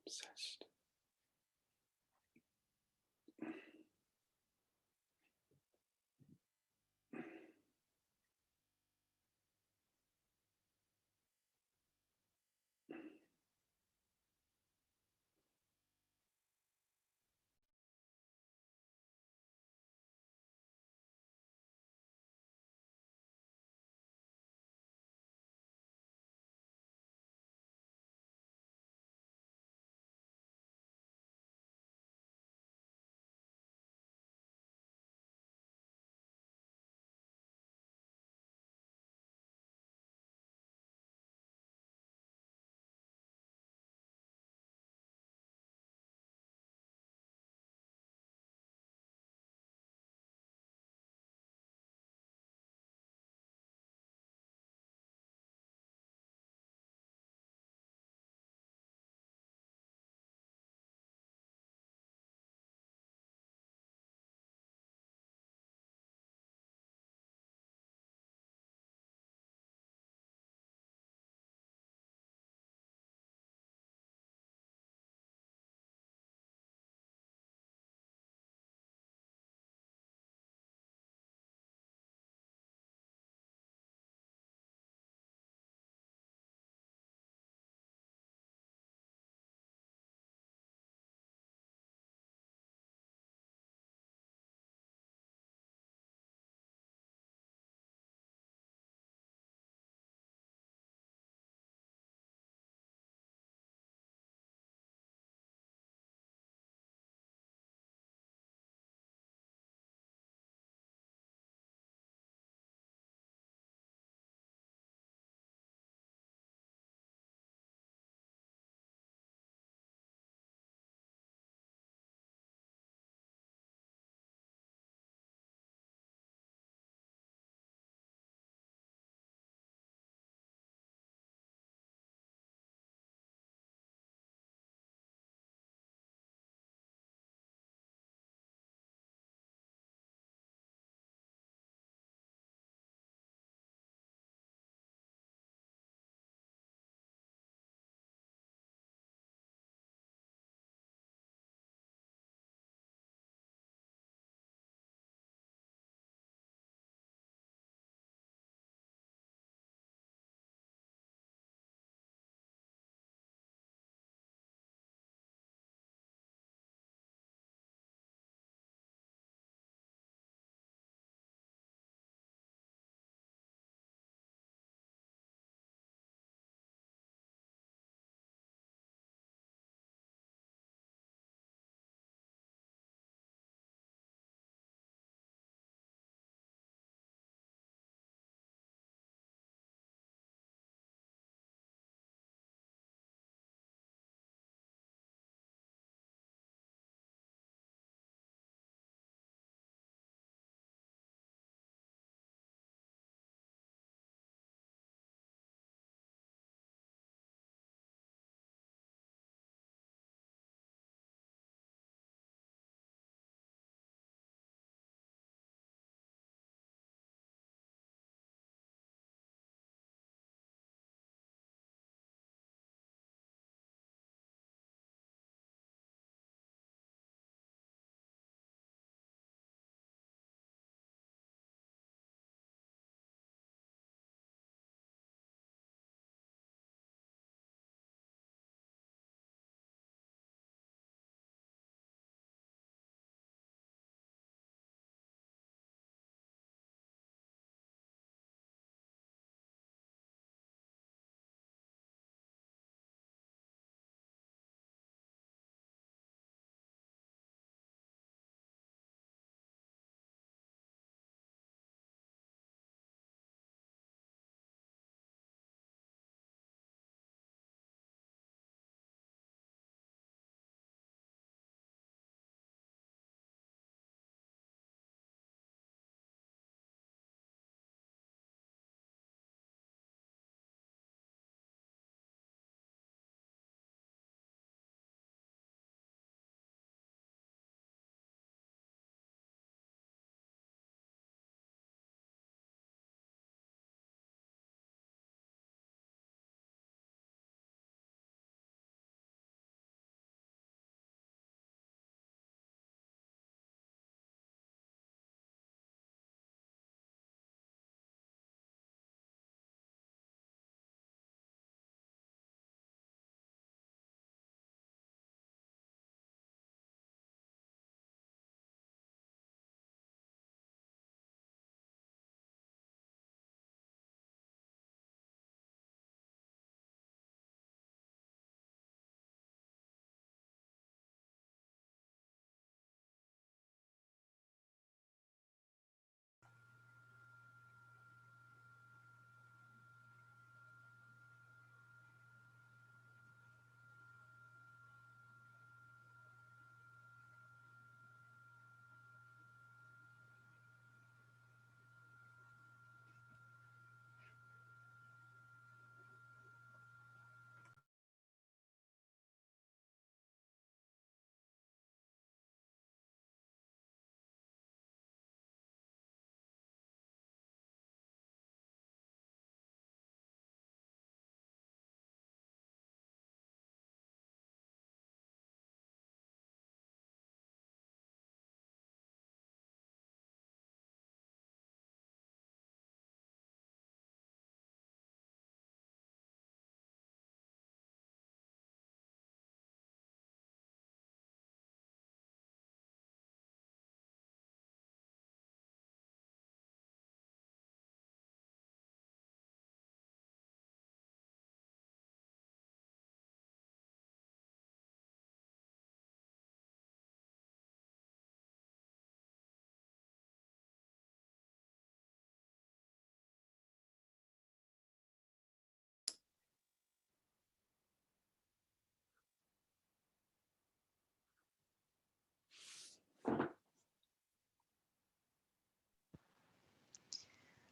Obsessed.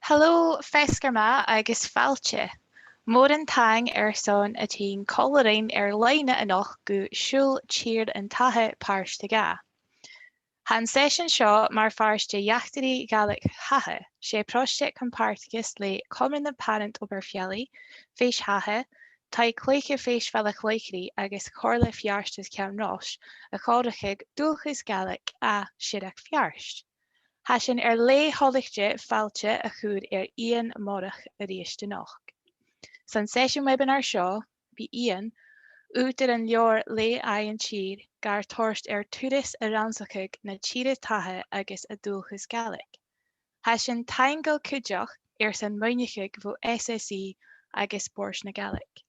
Hello, Fescarma agus Fáilte. Mór an tang son a tín colorain leine anoch go siúl tír an Tatha Pàirt Ga. Han session seo mar farste Iachtari Gaelic Hatha, sé project compartgus le Comann the Parant Obar Pheallaidh, Fèis Thatha, tai cloiche Fèis Pitlochry agus chorla fiarstas Kinross, a chorachig dúchas Gaelic a siadach fiarst. Hasin le holichte fáilte a chud Iain Moireach a ríiste nach. San session webinar seo, bí Iain, útar an leor le Iain tír gar torst turas a ransachuig na tíre Tatha agus a dúchas Gaelic. Hasin taingal cuideach san Moireach vo SSE agus Bors na Gaelic.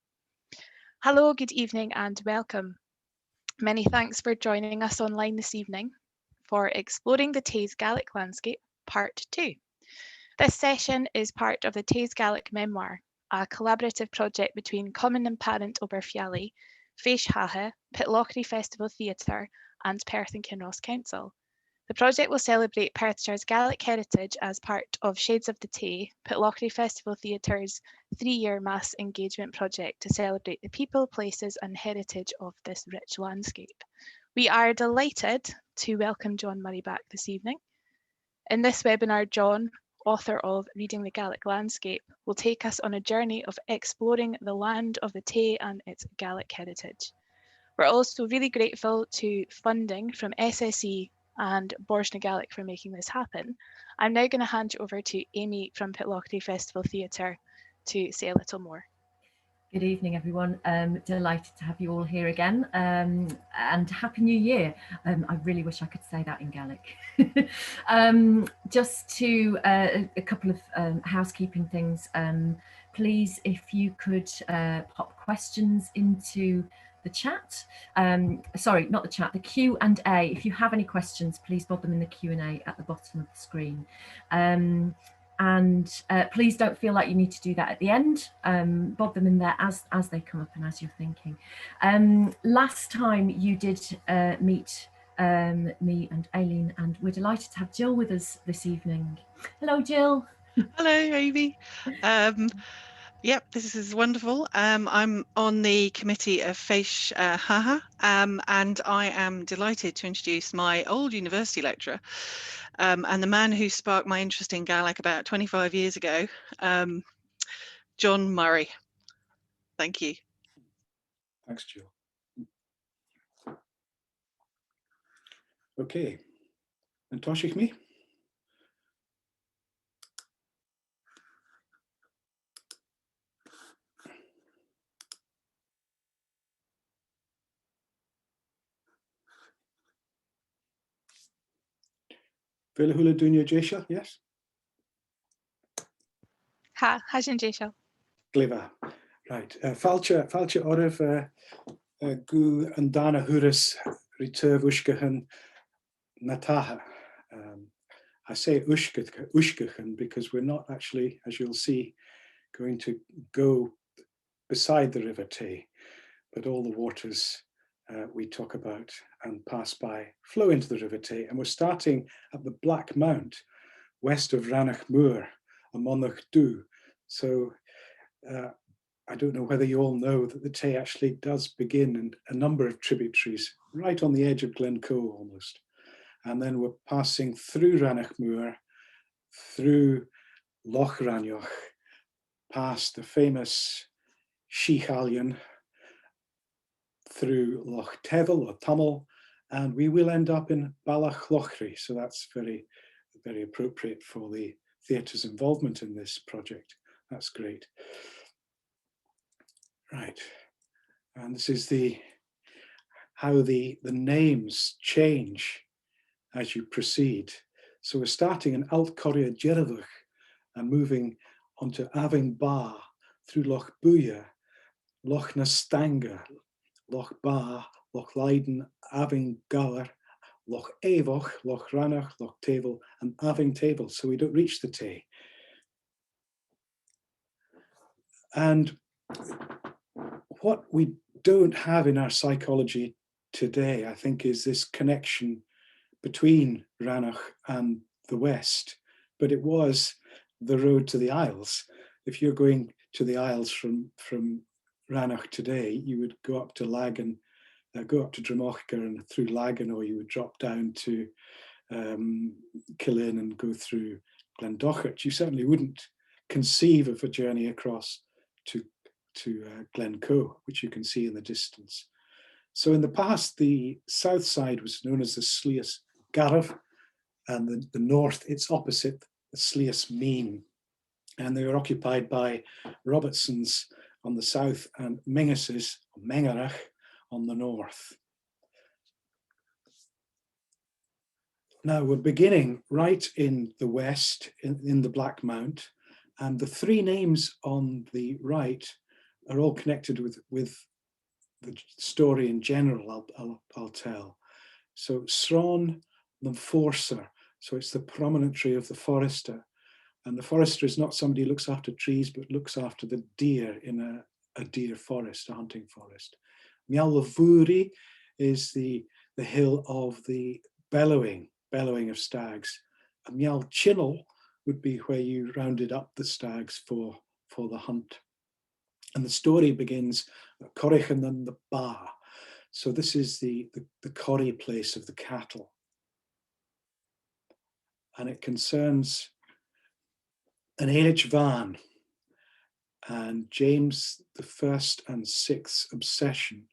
Hello, good evening and welcome. Many thanks for joining us online this evening for Exploring the Fèis Gaelic Landscape, Part 2. This session is part of the Fèis Gaelic Memoir, a collaborative project between Comann and Parant Obar Pheallaidh, Fèis Thatha, Pitlochry Festival Theatre and Perth and Kinross Council. The project will celebrate Perthshire's Gaelic heritage as part of Shades of the Tay, Pitlochry Festival Theatre's 3-year mass engagement project to celebrate the people, places and heritage of this rich landscape. We are delighted to welcome John Murray back this evening. In this webinar, John, author of Reading the Gaelic Landscape, will take us on a journey of exploring the land of the Tay and its Gaelic heritage. We're also really grateful to funding from SSE and Bors na Gaelic for making this happen. I'm now going to hand you over to Amy from Pitlochry Festival Theatre to say a little more. Good evening, everyone. Delighted to have you all here again, and Happy New Year. I really wish I could say that in Gaelic. Just to a couple of housekeeping things. Please, if you could pop questions into the chat. Sorry, not the chat, the Q&A. If you have any questions, please bob them in the Q&A at the bottom of the screen. And please don't feel like you need to do that at the end. Bob them in there as they come up and as you're thinking. Last time you did meet me and Aileen, and we're delighted to have Jill with us this evening. Hello, Jill. Hello, Amy. Yep, this is wonderful. I'm on the committee of Fèis Thatha, and I am delighted to introduce my old university lecturer and the man who sparked my interest in Gaelic about 25 years ago, John Murray. Thank you. Thanks, Jill. Okay, and toshich me. Vele hula dunya jesha, yes? Ha, hasin jesha. Gliva. Right. Falcha orif gu andana huris returv ushkahan nataha. I say ushkahan because we're not actually, as you'll see, going to go beside the River Tay, but all the waters we talk about and pass by flow into the River Tay, and we're starting at the Black Mount, west of Ranach Moor, a Monach Du. So I don't know whether you all know that the Tay actually does begin in a number of tributaries right on the edge of Glencoe almost. And then we're passing through Ranach Moor, through Loch Ranioch, past the famous Siubhal, through Loch Tevel or Tummel, and we will end up in Balachlochry. So that's very, very appropriate for the theatre's involvement in this project. That's great. Right, and this is how the names change as you proceed. So we're starting in Alt Coria Jerevich and moving onto Aving Ba through Loch Buya, Loch Nastanga, Loch Ba, Loch Leiden, Aving Gower, Loch Evoch, Loch Ranach, Loch Tevel, and Aving Tevel. So we don't reach the Tay. And what we don't have in our psychology today, I think, is this connection between Ranach and the West. But it was the road to the Isles. If you're going to the Isles from Rannoch today, you would go up to Lagan, go up to Dromochgar and through Lagan, or you would drop down to Killin and go through Glendochart. You certainly wouldn't conceive of a journey across to Glencoe, which you can see in the distance. So in the past, the south side was known as the Slias Garaf, and the north, its opposite, the Slias Mean. And they were occupied by Robertsons on the south and Minguses, Mengarach, on the north. Now we're beginning right in the west, in the Black Mount, and the three names on the right are all connected with the story in general, I'll tell. So Sron Forcer, so it's the promontory of the forester. And the forester is not somebody who looks after trees, but looks after the deer in a deer forest, a hunting forest. Miallavuri is the hill of the bellowing of stags. And Mial Chinnel would be where you rounded up the stags for the hunt. And the story begins at Corrichan and the Ba. So this is the corrie place of the cattle. And it concerns an Eilidh Van and James I and VI's obsession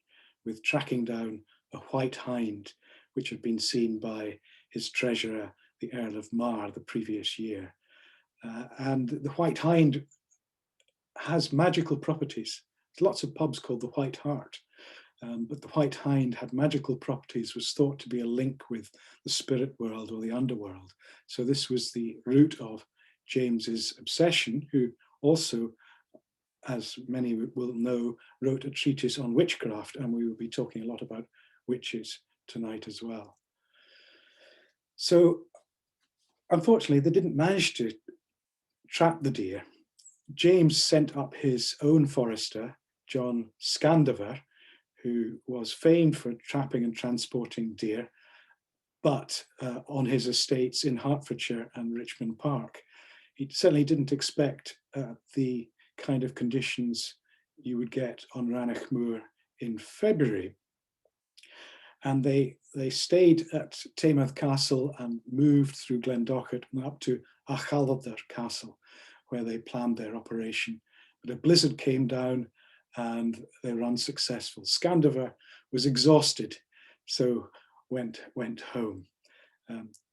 with tracking down a white hind, which had been seen by his treasurer, the Earl of Mar, the previous year. And the white hind has magical properties. There's lots of pubs called the White Hart, but the white hind had magical properties, was thought to be a link with the spirit world or the underworld. So this was the root of James's obsession, who also, as many will know, wrote a treatise on witchcraft, and we will be talking a lot about witches tonight as well. So unfortunately, they didn't manage to trap the deer. James sent up his own forester, John Scandiver, who was famed for trapping and transporting deer, but on his estates in Hertfordshire and Richmond Park. He certainly didn't expect the kind of conditions you would get on Rannoch Moor in February. And they stayed at Taymouth Castle and moved through Glendochart and up to Achaldar Castle, where they planned their operation. But a blizzard came down and they were unsuccessful. Scandiver was exhausted, so went home.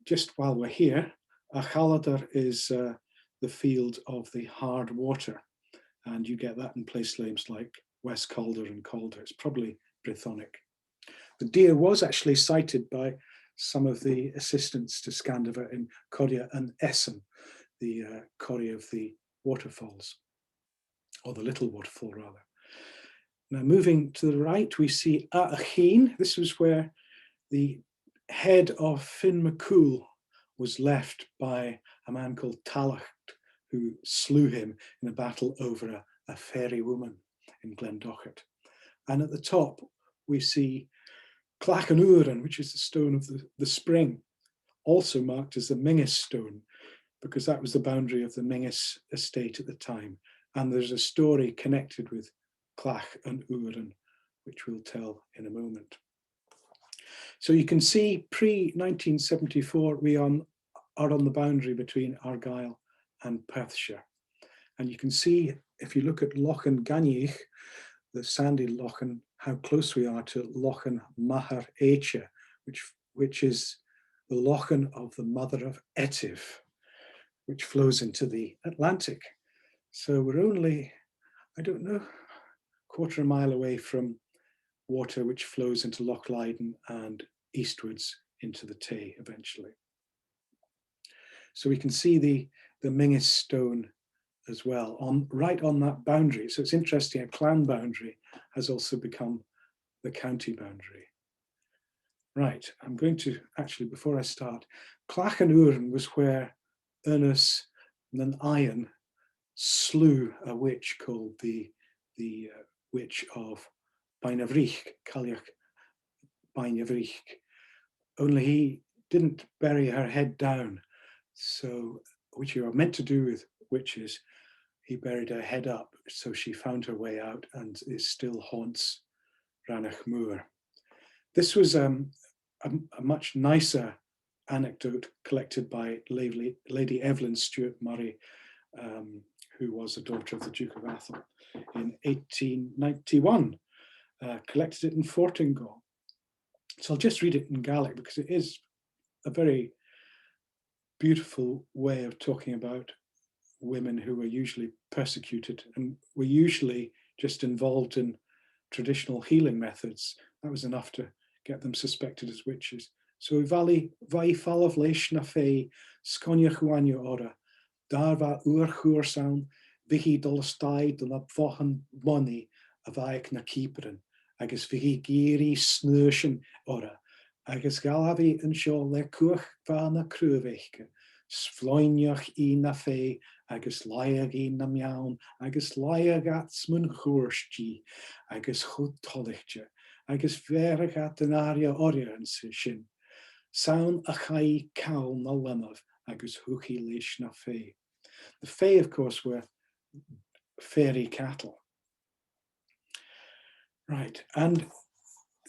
Just while we're here, Achaldar is the field of the hard water, and you get that in place names like West Calder and Calder. It's probably Brythonic. The deer was actually sighted by some of the assistants to Scandiver in Coria and Essen, the corrie of the waterfalls, or the little waterfall rather. Now moving to the right, we see Acheen. This was where the head of Finn McCool was left by a man called Tallaght, who slew him in a battle over a fairy woman in Glendochart. And at the top, we see Clachan, which is the stone of the spring, also marked as the Mingus stone, because that was the boundary of the Mingus estate at the time. And there's a story connected with Clach and Uren, which we'll tell in a moment. So you can see pre-1974, we are on the boundary between Argyll and Perthshire. And you can see, if you look at Lochan Ganich, the sandy Lochan, how close we are to Lochan Mahar Echa, which is the Lochan of the mother of Etiv, which flows into the Atlantic. So we're only, I don't know, quarter of a mile away from water which flows into Loch Leyden and eastwards into the Tay eventually. So we can see the Mingus stone as well, right on that boundary. So it's interesting, a clan boundary has also become the county boundary. Right, I'm going to, actually, before I start, Clachan Uren was where Ernest and Iain slew a witch called the witch of Bainavriach, Cailleach Bainavriach. Only he didn't bury her head down, so which you are meant to do with witches, he buried her head up, so she found her way out and it still haunts Ranach Moor. This was a much nicer anecdote collected by Lady Evelyn Stuart Murray, who was a daughter of the Duke of Atholl in 1891, collected it in Fortingall. So I'll just read it in Gaelic because it is a very beautiful way of talking about women who were usually persecuted and were usually just involved in traditional healing methods. That was enough to get them suspected as witches. So vai falaf leish na fei sconia chuanio ora, dar va chur sound, vihi dolstai de la vohan money a vaik na keeperen, agus vihi giri snurschen ora, agus galavi en sho le kuch va na cruveike, svloinjoch I na fei, agus laag I na miaun, agus laag at smun churstji, agus chud tolichtje, agus verig at den aria oria en sin. Sound a chai cow na lemov, agus huchi leish na fei. The fei, of course, were fairy cattle. Right, and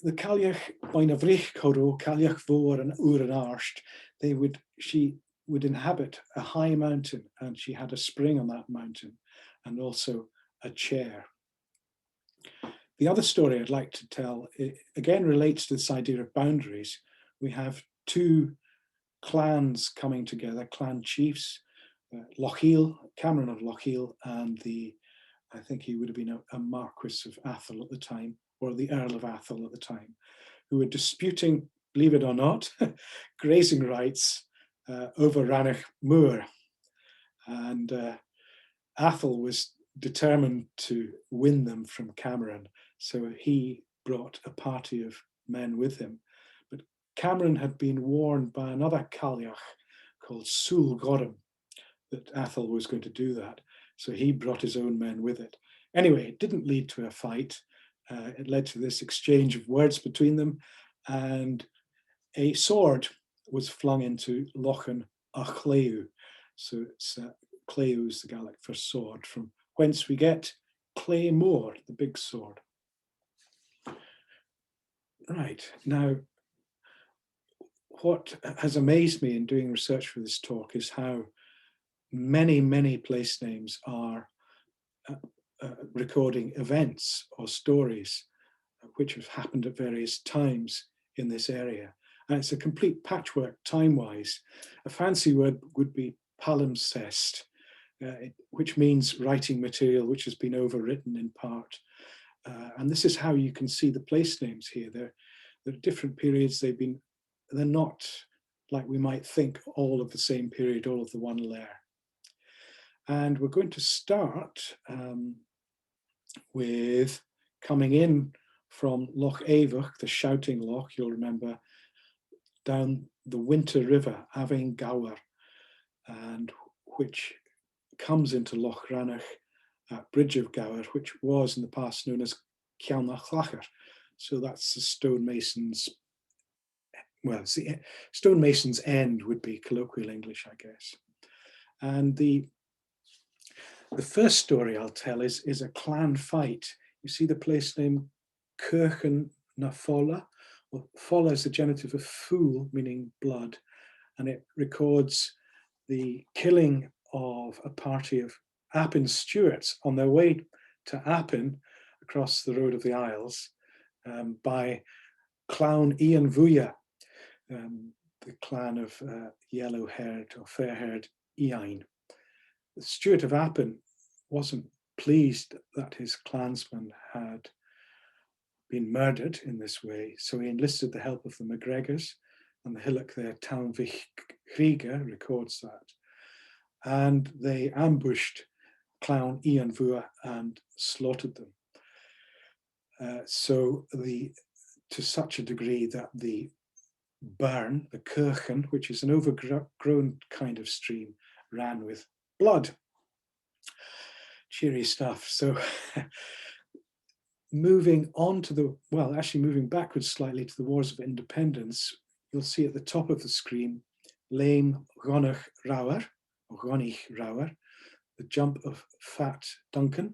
the Cailleach Boin of Rich Coro, Cailleach Vor and Uran Arsht, she would inhabit a high mountain, and she had a spring on that mountain and also a chair. The other story I'd like to tell, it again relates to this idea of boundaries. We have two clans coming together, clan chiefs, Lochiel, Cameron of Lochiel, and I think he would have been a Marquis of Atholl at the time, or the Earl of Atholl at the time, who were disputing, believe it or not, grazing rights over Ranach Moor. And Atholl was determined to win them from Cameron, so he brought a party of men with him. But Cameron had been warned by another Cailleach called Sul Goram that Atholl was going to do that, so he brought his own men with it. Anyway, it didn't lead to a fight. It led to this exchange of words between them, and a sword was flung into Lochan a Chleu. So it's Chleu is the Gaelic for sword, from whence we get Claymore, the big sword. Right, now, what has amazed me in doing research for this talk is how many place names are recording events or stories which have happened at various times in this area. And it's a complete patchwork time-wise. A fancy word would be palimpsest, which means writing material which has been overwritten in part. And this is how you can see the place names here. They're different periods. They're not like we might think all of the same period, all of the one layer. And we're going to start with coming in from Loch Avach, the shouting loch, you'll remember, down the Winter River, Avein Gower, and which comes into Loch Ranach at Bridge of Gower, which was in the past known as Cialnachlacher. So that's the stonemasons. Well, see, stonemason's end would be colloquial English, I guess. And the first story I'll tell is a clan fight. You see the place name Kirchen na Folla. Well, Folla is the genitive of fool, meaning blood, and it records the killing of a party of Appin Stuarts on their way to Appin across the Road of the Isles by Clown Iain Vuya, the clan of yellow-haired or fair-haired Iain. The Stuart of Appin wasn't pleased that his clansmen had been murdered in this way, so he enlisted the help of the MacGregors, and the hillock there, Townvich Krieger, records that. And they ambushed Clown Iain Vuya and slaughtered them. To such a degree that the burn, the Kirchen, which is an overgrown kind of stream, ran with blood. Cheery stuff. So moving backwards slightly to the Wars of Independence, you'll see at the top of the screen, Leim Gonich Rauer, or Gonich Rauer, the jump of Fat Duncan.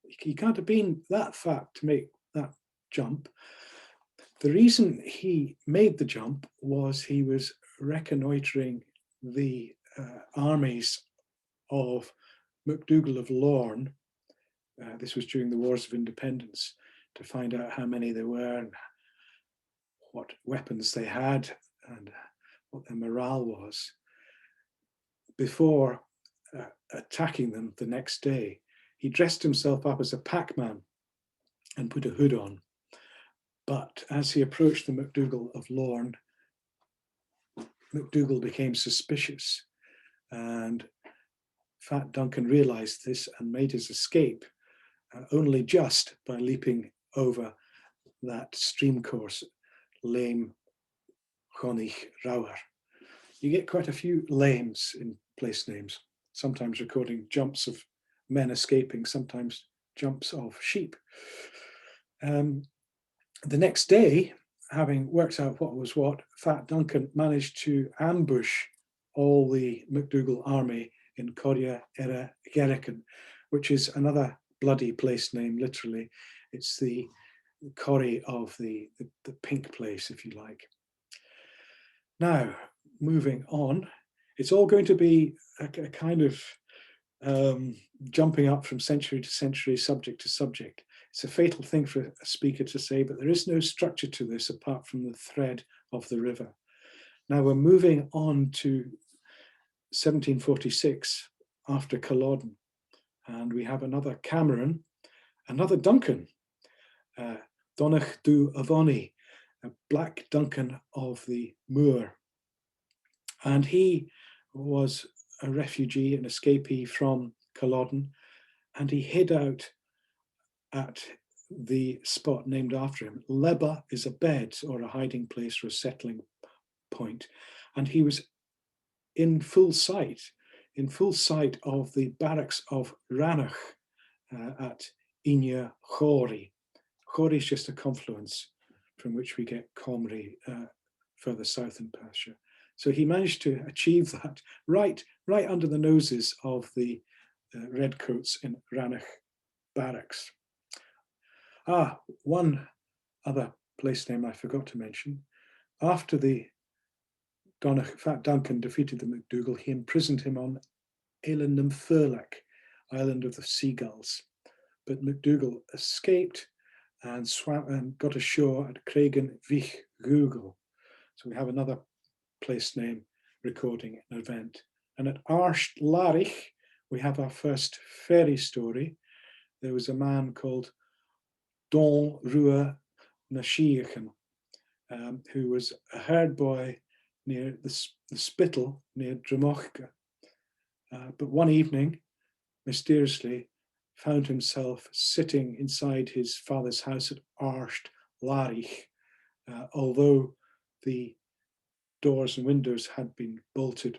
He can't have been that fat to make that jump. The reason he made the jump was he was reconnoitering the armies of MacDougall of Lorne. This was during the Wars of Independence, to find out how many there were and what weapons they had and what their morale was, before attacking them the next day. He dressed himself up as a packman and put a hood on. But as he approached the MacDougall of Lorne, MacDougall became suspicious, and Fat Duncan realized this and made his escape only just by leaping over that stream course, Lame Chonich Rauer. You get quite a few lames in place names, sometimes recording jumps of men escaping, sometimes jumps of sheep. The next day, having worked out what was what, Fat Duncan managed to ambush all the MacDougall army in Coria Era Gerican, which is another bloody place name, literally. It's the Corrie of the pink place, if you like. Now, moving on, it's all going to be a kind of jumping up from century to century, subject to subject. It's a fatal thing for a speaker to say, but there is no structure to this apart from the thread of the river. Now we're moving on to 1746 after Culloden, and we have another Cameron, another Duncan, Donach du Avoni, a Black Duncan of the Moor. And he was a refugee, an escapee from Culloden, and he hid out at the spot named after him. Leba is a bed or a hiding place or a settling point. And he was in full sight of the barracks of Ranach at Inya Chori. Chori is just a confluence from which we get Comrie further south in Perthshire. So he managed to achieve that right under the noses of the redcoats in Ranach barracks. One other place name I forgot to mention. After the Fat Duncan defeated the MacDougall, he imprisoned him on Eilean Nympherlach, Island of the Seagulls. But MacDougall escaped and swam and got ashore at Craigan Vich Google. So we have another place name recording an event. And at Arsht Larich, we have our first fairy story. There was a man called Don Rua Nashiachan, who was a herd boy near the Spittal near Dramochka. But one evening, mysteriously, found himself sitting inside his father's house at Arsht Larich, although the doors and windows had been bolted.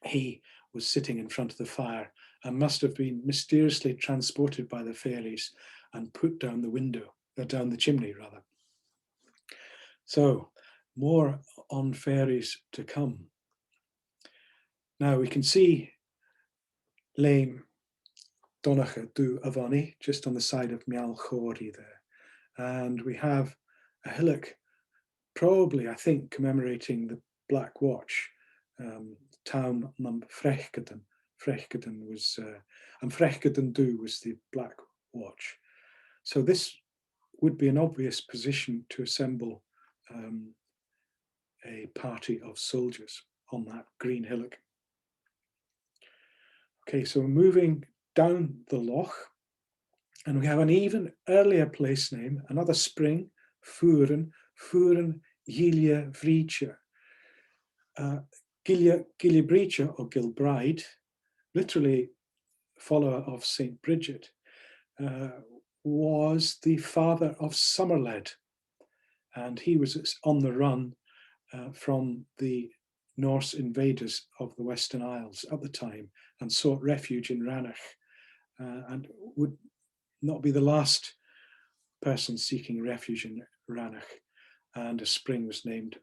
He was sitting in front of the fire and must have been mysteriously transported by the fairies and put down the window, down the chimney rather. So more on fairies to come. Now we can see Lame Donach du Avoni just on the side of Mial Chori there. And we have a hillock, probably, I think, commemorating the Black Watch, town Mum Frechgaden. Frechgaden was, and Frechgaden Du was the Black Watch. So this would be an obvious position to assemble a party of soldiers on that green hillock. Okay, so we're moving down the loch, and we have an even earlier place name, another spring, Furen Gilia Vricha. Gilia Bricha, or Gilbride, literally follower of St. Bridget, was the father of Somerled, and he was on the run from the Norse invaders of the Western Isles at the time and sought refuge in Ranach, and would not be the last person seeking refuge in Ranach, and a spring was named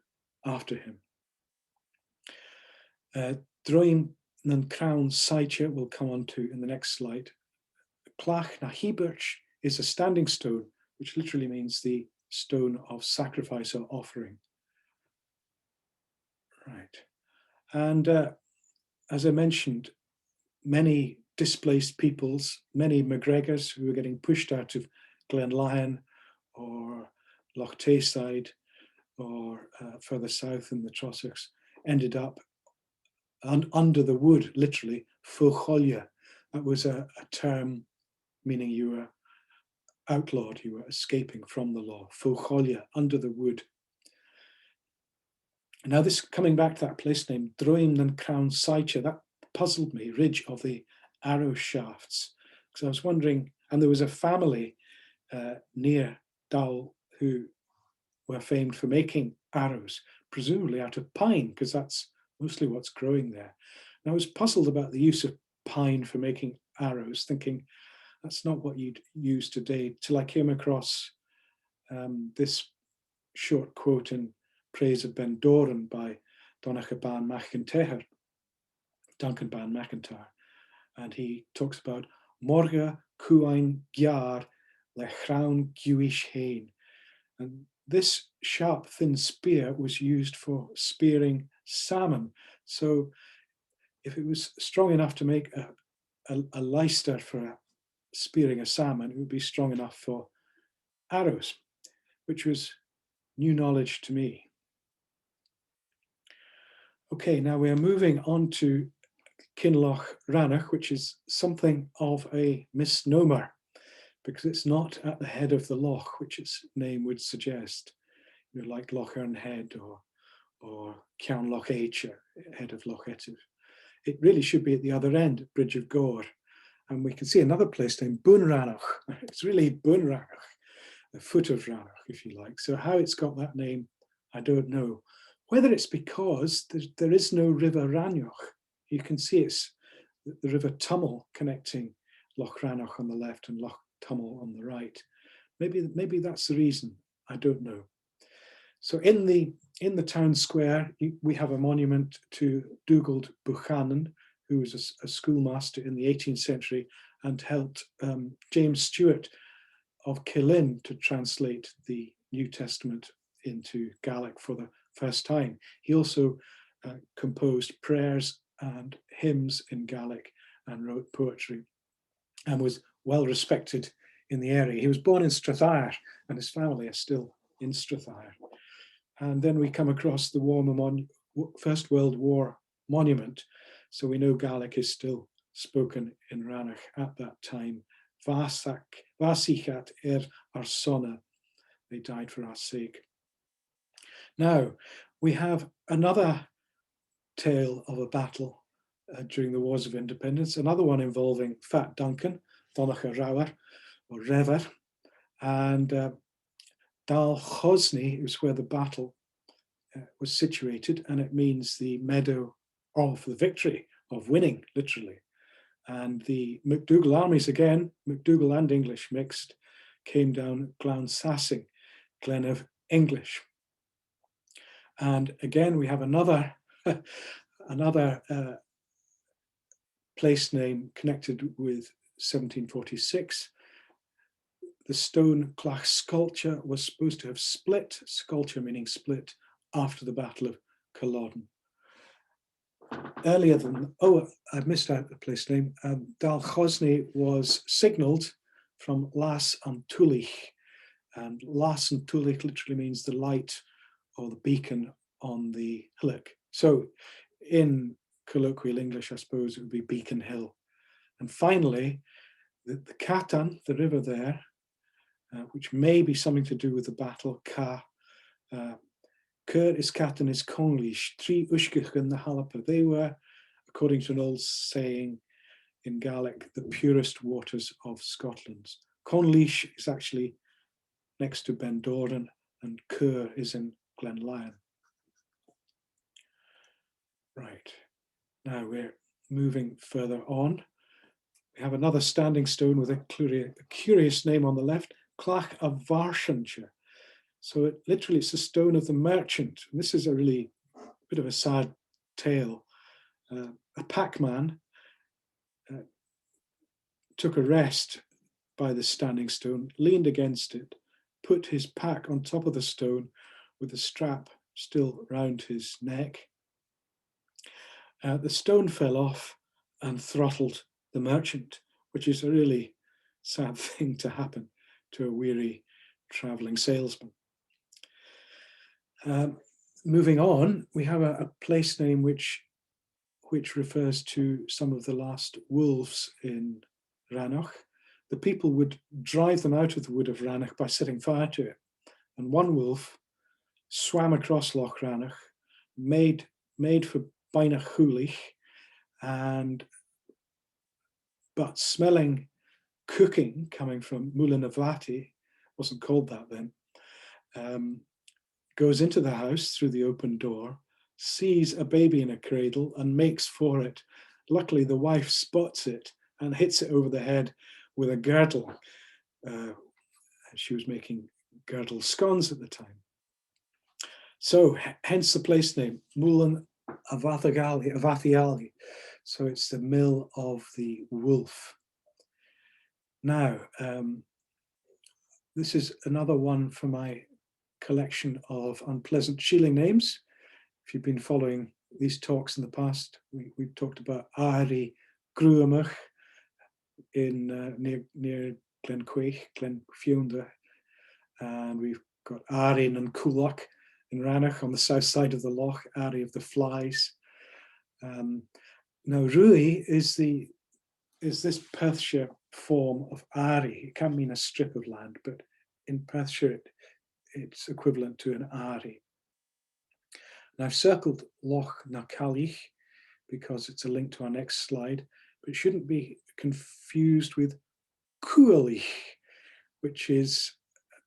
after him. Droim nan crown saiche we'll come on to in the next slide. Clach na Hebirch is a standing stone, which literally means the stone of sacrifice or offering. Right. And as I mentioned, many displaced peoples, many MacGregors who were getting pushed out of Glenlyon or Loch Tayside or further south in the Trossachs, ended up under the wood, literally, Focholja. That was a term meaning you were outlawed, you were escaping from the law. Focholja, under the wood. Now this, coming back to that place name, Droim nan Crown Saiche, that puzzled me, ridge of the arrow shafts. Because I was wondering, and there was a family near Dal who were famed for making arrows, presumably out of pine, because that's mostly what's growing there. And I was puzzled about the use of pine for making arrows, thinking that's not what you'd use today, till I came across this short quote in praise of Ben Doran by Duncan Ban McIntyre, and he talks about Morga Cuain Gyar le Chrawn Gwish Hain. And this sharp, thin spear was used for spearing salmon. So if it was strong enough to make a leister for spearing a salmon, it would be strong enough for arrows, which was new knowledge to me. Okay, now we are moving on to Kinloch Ranach, which is something of a misnomer because it's not at the head of the loch, which its name would suggest, you know, like Loch Erne Head or Ciarn Loch Éiche, head of Loch Etive. It really should be at the other end, Bridge of Gore. And we can see another place named Bunranach. It's really Bunranach, the foot of Ranach, if you like. So how it's got that name, I don't know. Whether it's because there is no river Ranach. You can see it's the river Tummel connecting Loch Ranach on the left and Loch Tummel on the right. Maybe that's the reason. I don't know. So in the town square, we have a monument to Dugald Buchanan, who was a schoolmaster in the 18th century and helped James Stewart of Killin to translate the New Testament into Gaelic for the first time. He also composed prayers and hymns in Gaelic and wrote poetry and was well respected in the area. He was born in Strathire and his family are still in Strathire. And then we come across the First World War monument. So we know Gaelic is still spoken in Ranach at that time. Vasichat our sonna, they died for our sake. Now, we have another tale of a battle during the Wars of Independence, another one involving Fat Duncan, Donacha Rower, or Rever, and Dal Chosny is where the battle was situated, and it means the meadow of the victory, of winning, literally. And the MacDougall armies, again, MacDougall and English mixed, came down Glan Sassing, Glen of English. And again, we have another place name connected with 1746. The stone Clach Sculpture was supposed to have split, sculpture meaning split, after the Battle of Culloden. Earlier than, I missed out the place name, Dal Chosny was signalled from Las an Tulich, and Las an Tulich literally means the light or the beacon on the hillock. So in colloquial English, I suppose it would be Beacon Hill. And finally, the Catan, the river there, which may be something to do with the battle, Cur is Catan is Conlish, Tri Ushkichan the Halapa. They were, according to an old saying in Gaelic, the purest waters of Scotland. Conlish is actually next to Bendoran, and Cur is in Glenlyon. Right, now we're moving further on. We have another standing stone with a curious name on the left, Clach of Varshanshire. So it's a stone of the merchant. And this is a really bit of a sad tale. a packman took a rest by the standing stone, leaned against it, put his pack on top of the stone with the strap still round his neck. The stone fell off and throttled the merchant, which is a really sad thing to happen to a weary travelling salesman. Moving on, we have a place name which refers to some of the last wolves in Rannoch. The people would drive them out of the wood of Rannoch by setting fire to it. And one wolf swam across Loch Rannoch, made for Bainach Chuaillich, but smelling cooking coming from Mula Navati, wasn't called that then, goes into the house through the open door, sees a baby in a cradle and makes for it. Luckily, the wife spots it and hits it over the head with a girdle. She was making girdle scones at the time. So hence the place name, Mulan Avathiali. So it's the mill of the wolf. Now, this is another one for my collection of unpleasant Sheeling names. If you've been following these talks in the past, we've talked about Ari Gruamach in near Glenquaich, Glenfiunda, and we've got Arin and Coolock in Rannoch on the south side of the loch, Ari of the flies. Now Rui is this Perthshire form of Ari. It can mean a strip of land, but in Perthshire it's equivalent to an Ari. And I've circled Loch na Caillich because it's a link to our next slide, but it shouldn't be confused with Cuaillich, which is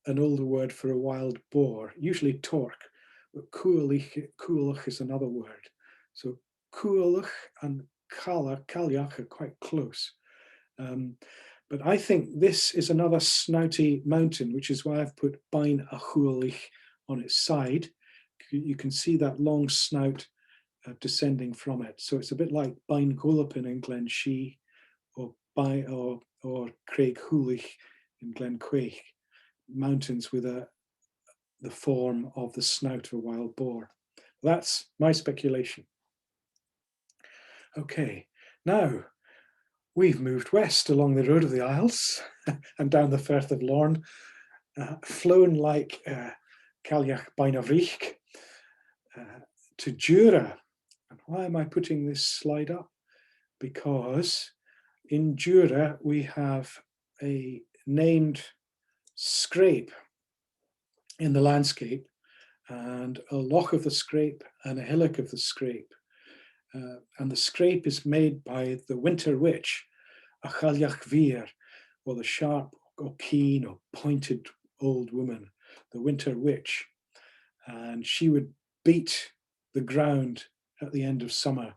an older word for a wild boar, usually torque, but Cuaillich is another word. So Cuaillich and Caillich are quite close. But I think this is another snouty mountain, which is why I've put Bain a Chuaillich on its side. You can see that long snout descending from it. So it's a bit like Bain Golapin in Glen Shee or Craig Chuaillich in Glenquaich, mountains with the form of the snout of a wild boar. That's my speculation. Okay, now we've moved west along the Road of the Isles and down the Firth of Lorn, flown like Caillich Bainavriach to Jura. And why am I putting this slide up? Because in Jura we have a named scrape in the landscape, and a loch of the scrape and a hillock of the scrape. And the scrape is made by the winter witch, a Caillich Vir, or the sharp or keen or pointed old woman, the winter witch. And she would beat the ground at the end of summer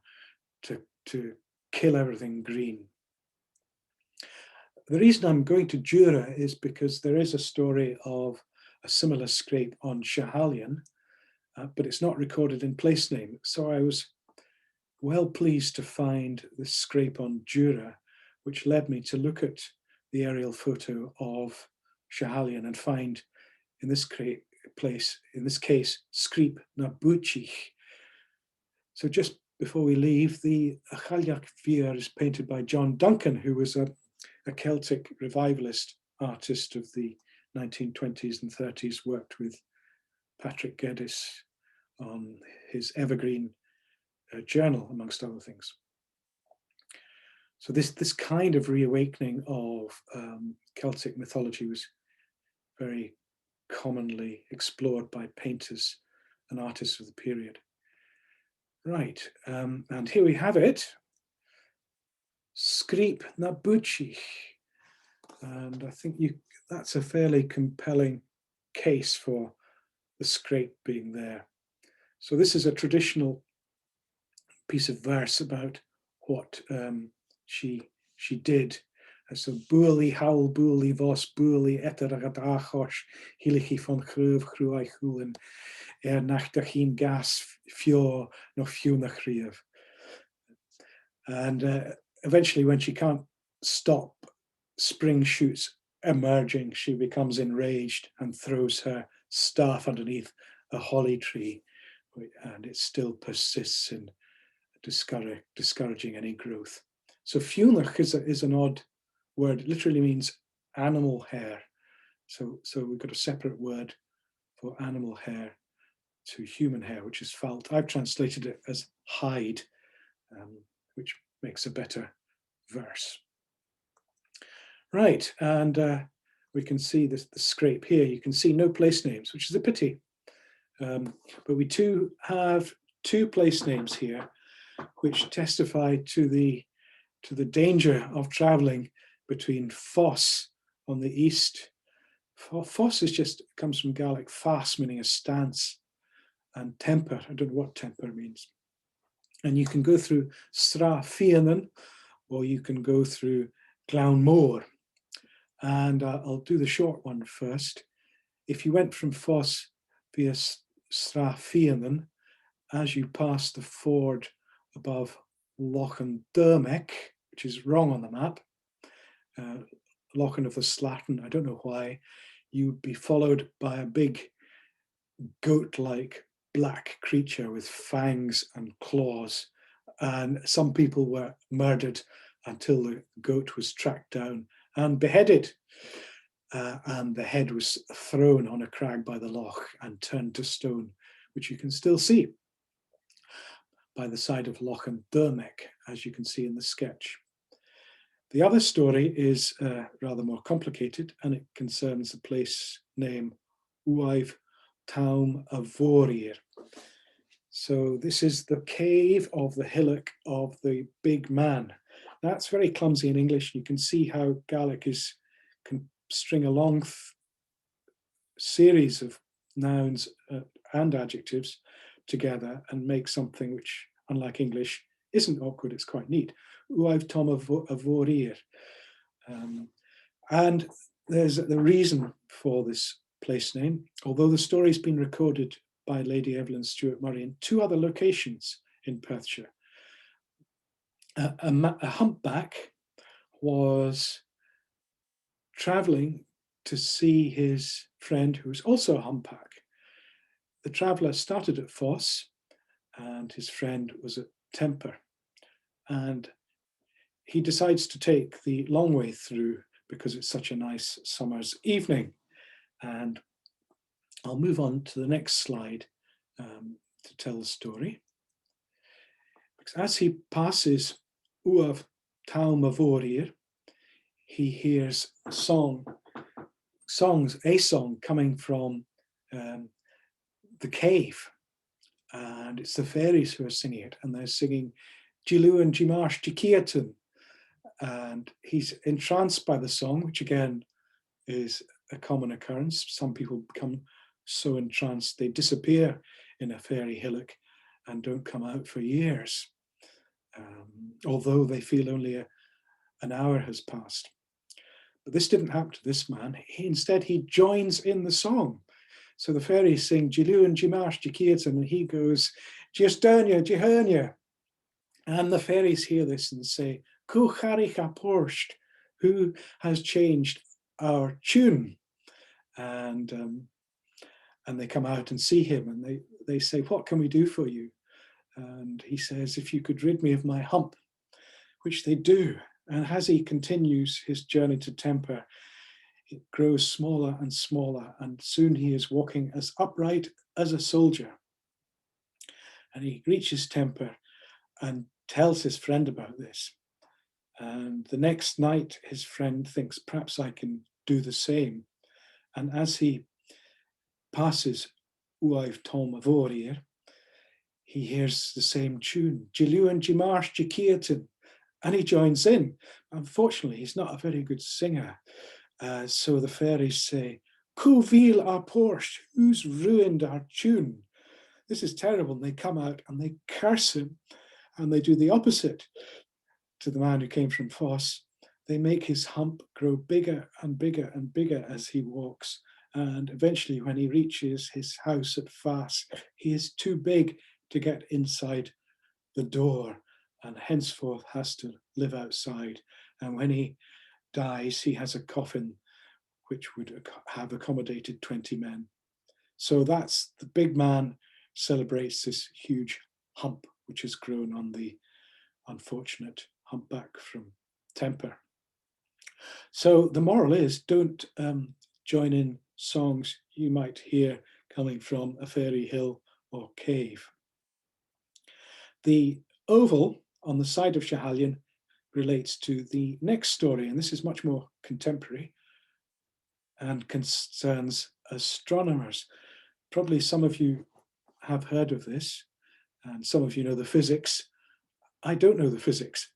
to kill everything green. The reason I'm going to Jura is because there is a story of a similar scrape on Siubhal, but it's not recorded in place name. So I was well pleased to find this scrape on Jura, which led me to look at the aerial photo of Siubhal and find in this case, Screep na Búchich. So just before we leave, the Caillich Vir is painted by John Duncan, who was a Celtic revivalist artist of the 1920s and 30s, worked with Patrick Geddes on his evergreen journal, amongst other things. So this kind of reawakening of Celtic mythology was very commonly explored by painters and artists of the period. Right, and here we have it, Screep na Búchich. And I think that's a fairly compelling case for the scrape being there. So this is a traditional piece of verse about what she did. So Buali hawl buali vos buali eteragadachosh hilichi von chruv chruai chulen nach dachin gas fio no fiu nach chrief. And eventually, when she can't stop spring shoots emerging, she becomes enraged and throws her staff underneath a holly tree, and it still persists in discouraging any growth. So fiúnach is an odd word. It literally means animal hair. So we've got a separate word for animal hair to human hair, which is felt. I've translated it as hide, which makes a better verse. Right, and we can see the scrape here. You can see no place names, which is a pity. But we too have two place names here, which testify to the danger of traveling between Fèis on the east. Fèis comes from Gaelic fas, meaning a stance, and temper. I don't know what temper means. And you can go through Sra Fiannan, or you can go through Glawnmore. And I'll do the short one first. If you went from Fèis via Sra Fiannan, as you pass the ford above Lochan Dermec, which is wrong on the map, Lochan of the Slatten, I don't know why, you'd be followed by a big goat-like black creature with fangs and claws. And some people were murdered until the goat was tracked down and beheaded. And the head was thrown on a crag by the loch and turned to stone, which you can still see by the side of Lochan Dermec, as you can see in the sketch. The other story is rather more complicated, and it concerns the place name Uaibh Taum Avorir. So this is the cave of the hillock of the big man. That's very clumsy in English. You can see how Gaelic can string a long series of nouns and adjectives together and make something which, unlike English, isn't awkward. It's quite neat. Uaibh Taum Avorir. And there's the reason for this place name, although the story's been recorded by Lady Evelyn Stewart Murray in two other locations in Perthshire. A humpback was travelling to see his friend, who was also a humpback. The traveller started at Fèis, and his friend was at Temper. And he decides to take the long way through because it's such a nice summer's evening. And I'll move on to the next slide to tell the story. Because as he passes Uaibh Taum Avorir, he hears a song coming from the cave. And it's the fairies who are singing it, and they're singing Jilu and Jimarsh Jikiatan. And he's entranced by the song, which again is a common occurrence. Some people become so entranced they disappear in a fairy hillock and don't come out for years, although they feel only an hour has passed. But this didn't happen to this man. Instead, he joins in the song. So the fairies sing Jilu and Jimarsh Jikiatan, and he goes Jiasternia, Jihernia. And the fairies hear this and say, Kucharich Porscht, who has changed our tune? And they come out and see him, and they say, what can we do for you? And he says, if you could rid me of my hump, which they do. And as he continues his journey to Temper, it grows smaller and smaller, and soon he is walking as upright as a soldier. And he reaches Temper and tells his friend about this. And the next night, his friend thinks, perhaps I can do the same. And as he passes Uaibh Taum Avorir, he hears the same tune, Jilu and Jimarsh Jikiatan, and he joins in. Unfortunately, he's not a very good singer. So the fairies say, Kuvil our Porsche, who's ruined our tune? This is terrible. And they come out and they curse him, and they do the opposite to the man who came from Fèis. They make his hump grow bigger and bigger and bigger as he walks. And eventually, when he reaches his house at Fèis, he is too big to get inside the door. and henceforth has to live outside. And when he dies, he has a coffin which would have accommodated 20 men. So that's the big man celebrates this huge hump which has grown on the unfortunate humpback from temper. So the moral is, don't join in songs you might hear coming from a fairy hill or cave. The oval on the side of Siubhal relates to the next story, and this is much more contemporary and concerns astronomers. Probably some of you have heard of this, and some of you know the physics. I don't know the physics.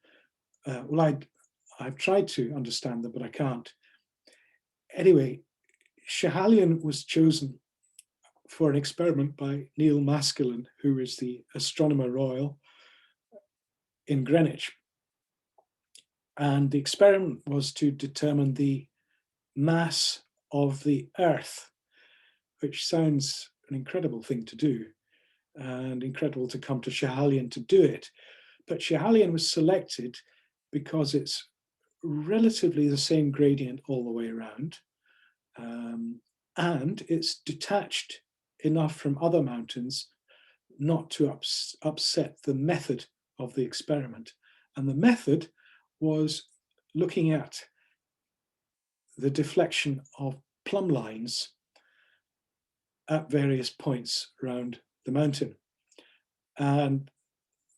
Well, I've tried to understand them, but I can't. Anyway, Siubhal was chosen for an experiment by Neil Maskelyne, who is the Astronomer Royal in Greenwich. And the experiment was to determine the mass of the Earth, which sounds an incredible thing to do, and incredible to come to Siubhal to do it. But Siubhal was selected because it's relatively the same gradient all the way around, and it's detached enough from other mountains not to upset the method of the experiment. And the method was looking at the deflection of plumb lines at various points around the mountain. And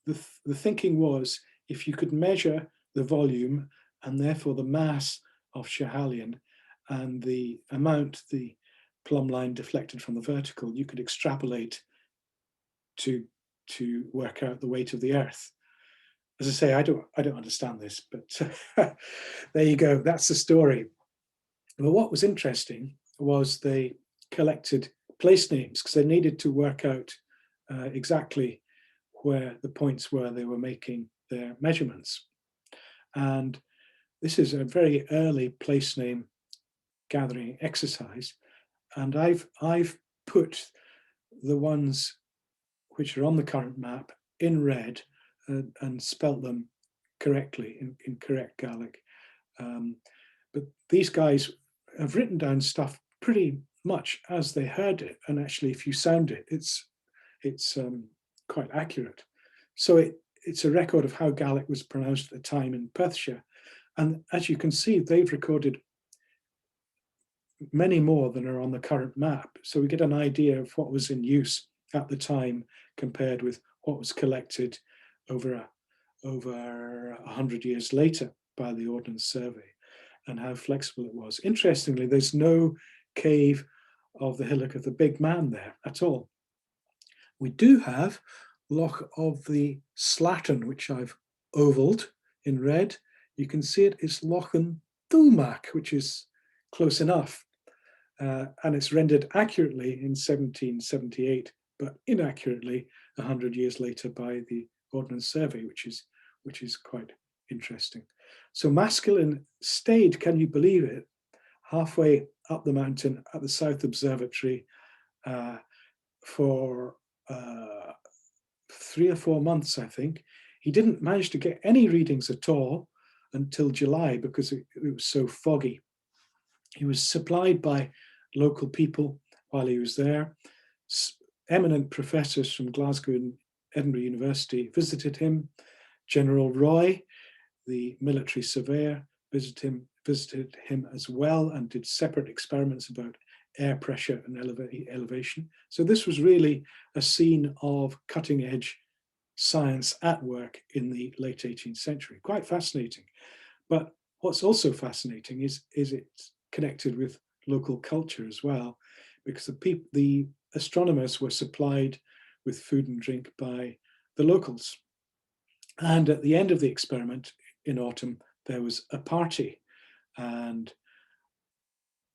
the thinking was, if you could measure the volume and therefore the mass of Siubhal and the amount the plumb line deflected from the vertical, you could extrapolate to work out the weight of the Earth. As I say, I don't understand this, but there you go. That's the story. But what was interesting was they collected place names because they needed to work out exactly where the points were they were making their measurements. And this is a very early place name gathering exercise. And I've put the ones which are on the current map in red and spelt them correctly in correct Gaelic. But these guys have written down stuff pretty much as they heard it. And actually, if you sound it, it's quite accurate. So it's a record of how Gaelic was pronounced at the time in Perthshire. And as you can see, they've recorded many more than are on the current map. So we get an idea of what was in use at the time compared with what was collected over 100 years later by the Ordnance Survey, and how flexible it was. Interestingly, there's no cave of the Hillock of the Big Man there at all. We do have Loch of the Slattern, which I've ovaled in red. You can see it's Lochan Dulmac, which is close enough. And it's rendered accurately in 1778, but inaccurately 100 years later by the Ordnance Survey, which is quite interesting. So Maskelyne stayed, can you believe it, halfway up the mountain at the South Observatory for 3 or 4 months, I think. He didn't manage to get any readings at all until July because it was so foggy. He was supplied by local people while he was there. Eminent professors from Glasgow and Edinburgh University visited him. General Roy, the military surveyor, visited him as well and did separate experiments about air pressure and elevation. So this was really a scene of cutting edge science at work in the late 18th century. Quite fascinating. But what's also fascinating is it's connected with local culture as well, because the astronomers were supplied with food and drink by the locals. And at the end of the experiment in autumn, there was a party, and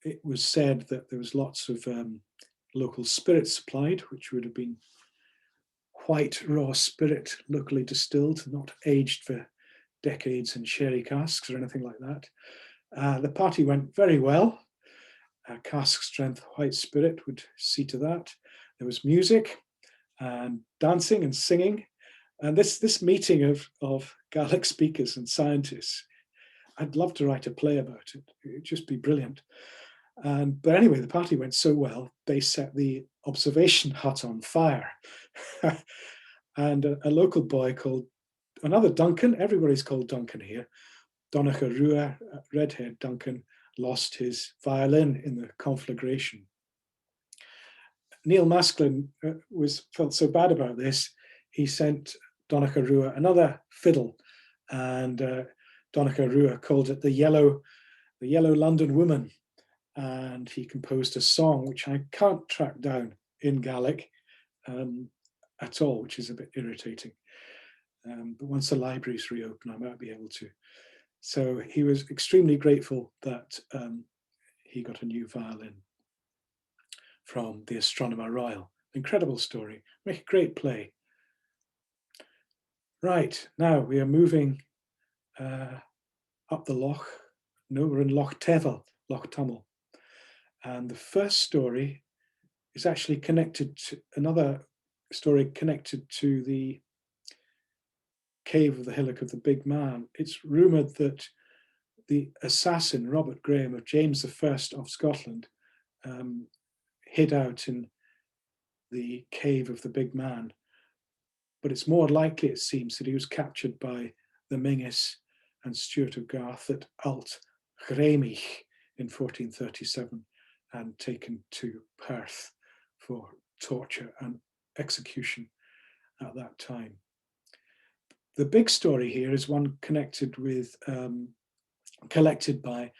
it was said that there was lots of local spirits supplied, which would have been white raw spirit, locally distilled, not aged for decades in sherry casks or anything like that. The party went very well. Cask strength white spirit would see to that. There was music and dancing and singing, And this meeting of Gaelic speakers and scientists, I'd love to write a play about it. It'd just be brilliant. But anyway, the party went so well, they set the observation hut on fire. And a local boy called, another Duncan, everybody's called Duncan here, Donnacha Rua, redhead Duncan, lost his violin in the conflagration. Neil Masklin felt so bad about this, he sent Donnacha Rua another fiddle, and Donnacha Rua called it the Yellow London Woman, and he composed a song which I can't track down in Gaelic at all, which is a bit irritating. But once the libraries reopen, I might be able to. So he was extremely grateful that he got a new violin from the Astronomer Royal. Incredible story, make a great play. Right, now we are moving up the loch. No, we're in Loch Tevel, Loch Tummel. And the first story is actually connected to another story connected to the cave of the Hillock of the Big Man. It's rumoured that the assassin, Robert Graham of James I of Scotland, hid out in the cave of the Big Man. But it's more likely, it seems, that he was captured by the Mingis and Stuart of Garth at Alt Ghreimich in 1437 and taken to Perth for torture and execution at that time. The big story here is one connected with, collected by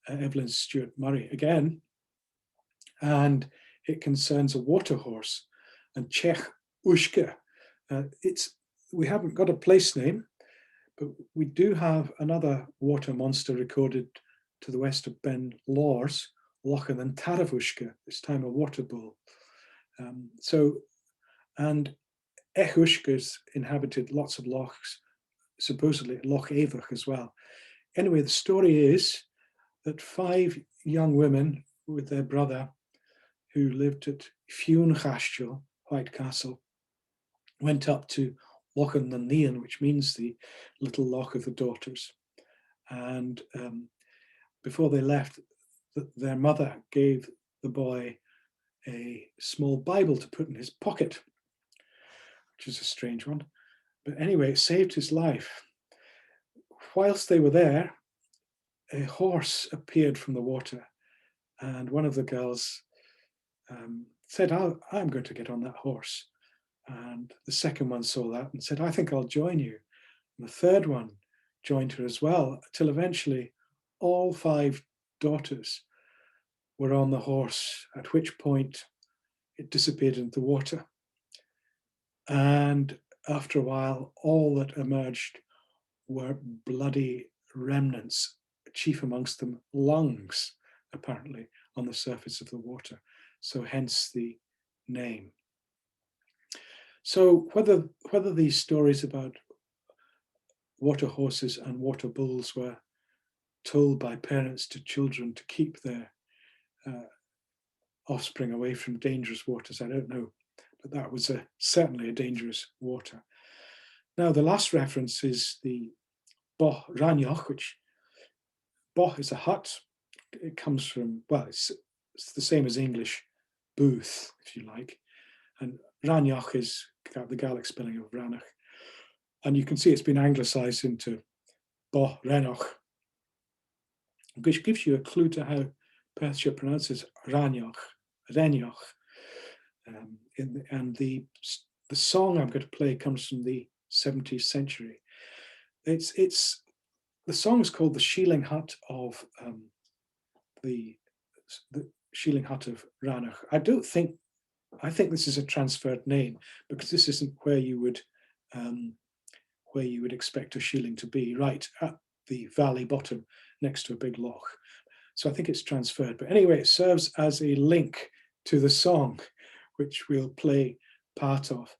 Evelyn Stewart Murray again, and it concerns a water horse, and Czech Ushka. We haven't got a place name, but we do have another water monster recorded to the west of Ben Lors, Lochan and Taravushka, this time a water bull. And Echushka's inhabited lots of lochs, supposedly Loch Avach as well. Anyway, the story is that 5 young women with their brother who lived at Fune Castle, White Castle, went up to Lochan na Nian, which means the little loch of the daughters. And before they left, their mother gave the boy a small Bible to put in his pocket, which is a strange one. But anyway, it saved his life. Whilst they were there, a horse appeared from the water, and one of the girls said, I'm going to get on that horse. And the second one saw that and said, I think I'll join you. And the third one joined her as well, till eventually all 5 daughters were on the horse, at which point it disappeared into the water. And after a while, all that emerged were bloody remnants, chief amongst them lungs, apparently, on the surface of the water. So hence the name. So whether these stories about water horses and water bulls were told by parents to children to keep their offspring away from dangerous waters, I don't know, but that was certainly a dangerous water. Now the last reference is the Boh Ranioch, which Boh is a hut. It comes from, well, it's the same as English booth, if you like, and Ranioch is the Gaelic spelling of Ranach, and you can see it's been anglicised into Boh Renoch, which gives you a clue to how Perthshire pronounces Ranioch, Renioch. And the song I'm going to play comes from the 17th century. The song is called the Shieling Hut of the Shieling Hut of Ranach. I think this is a transferred name, because this isn't where you would expect a shieling to be, right at the valley bottom next to a big loch. So I think it's transferred. But anyway, it serves as a link to the song, which we'll play part of.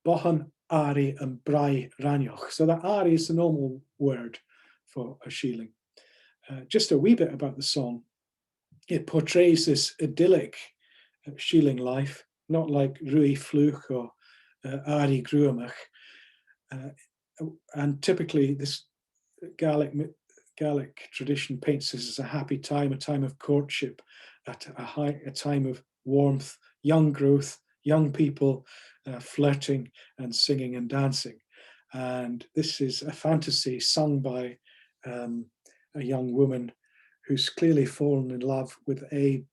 Bohan, Ari and Brai Ranioch. So that Ari is the normal word for a shieling. Just a wee bit about the song. It portrays this idyllic shieling life, not like Rui Fluch or Ari Gruamach, And typically this Gaelic tradition paints this as a happy time, a time of courtship, a time of warmth, young growth, young people flirting and singing and dancing. And this is a fantasy sung by a young woman who's clearly fallen in love with a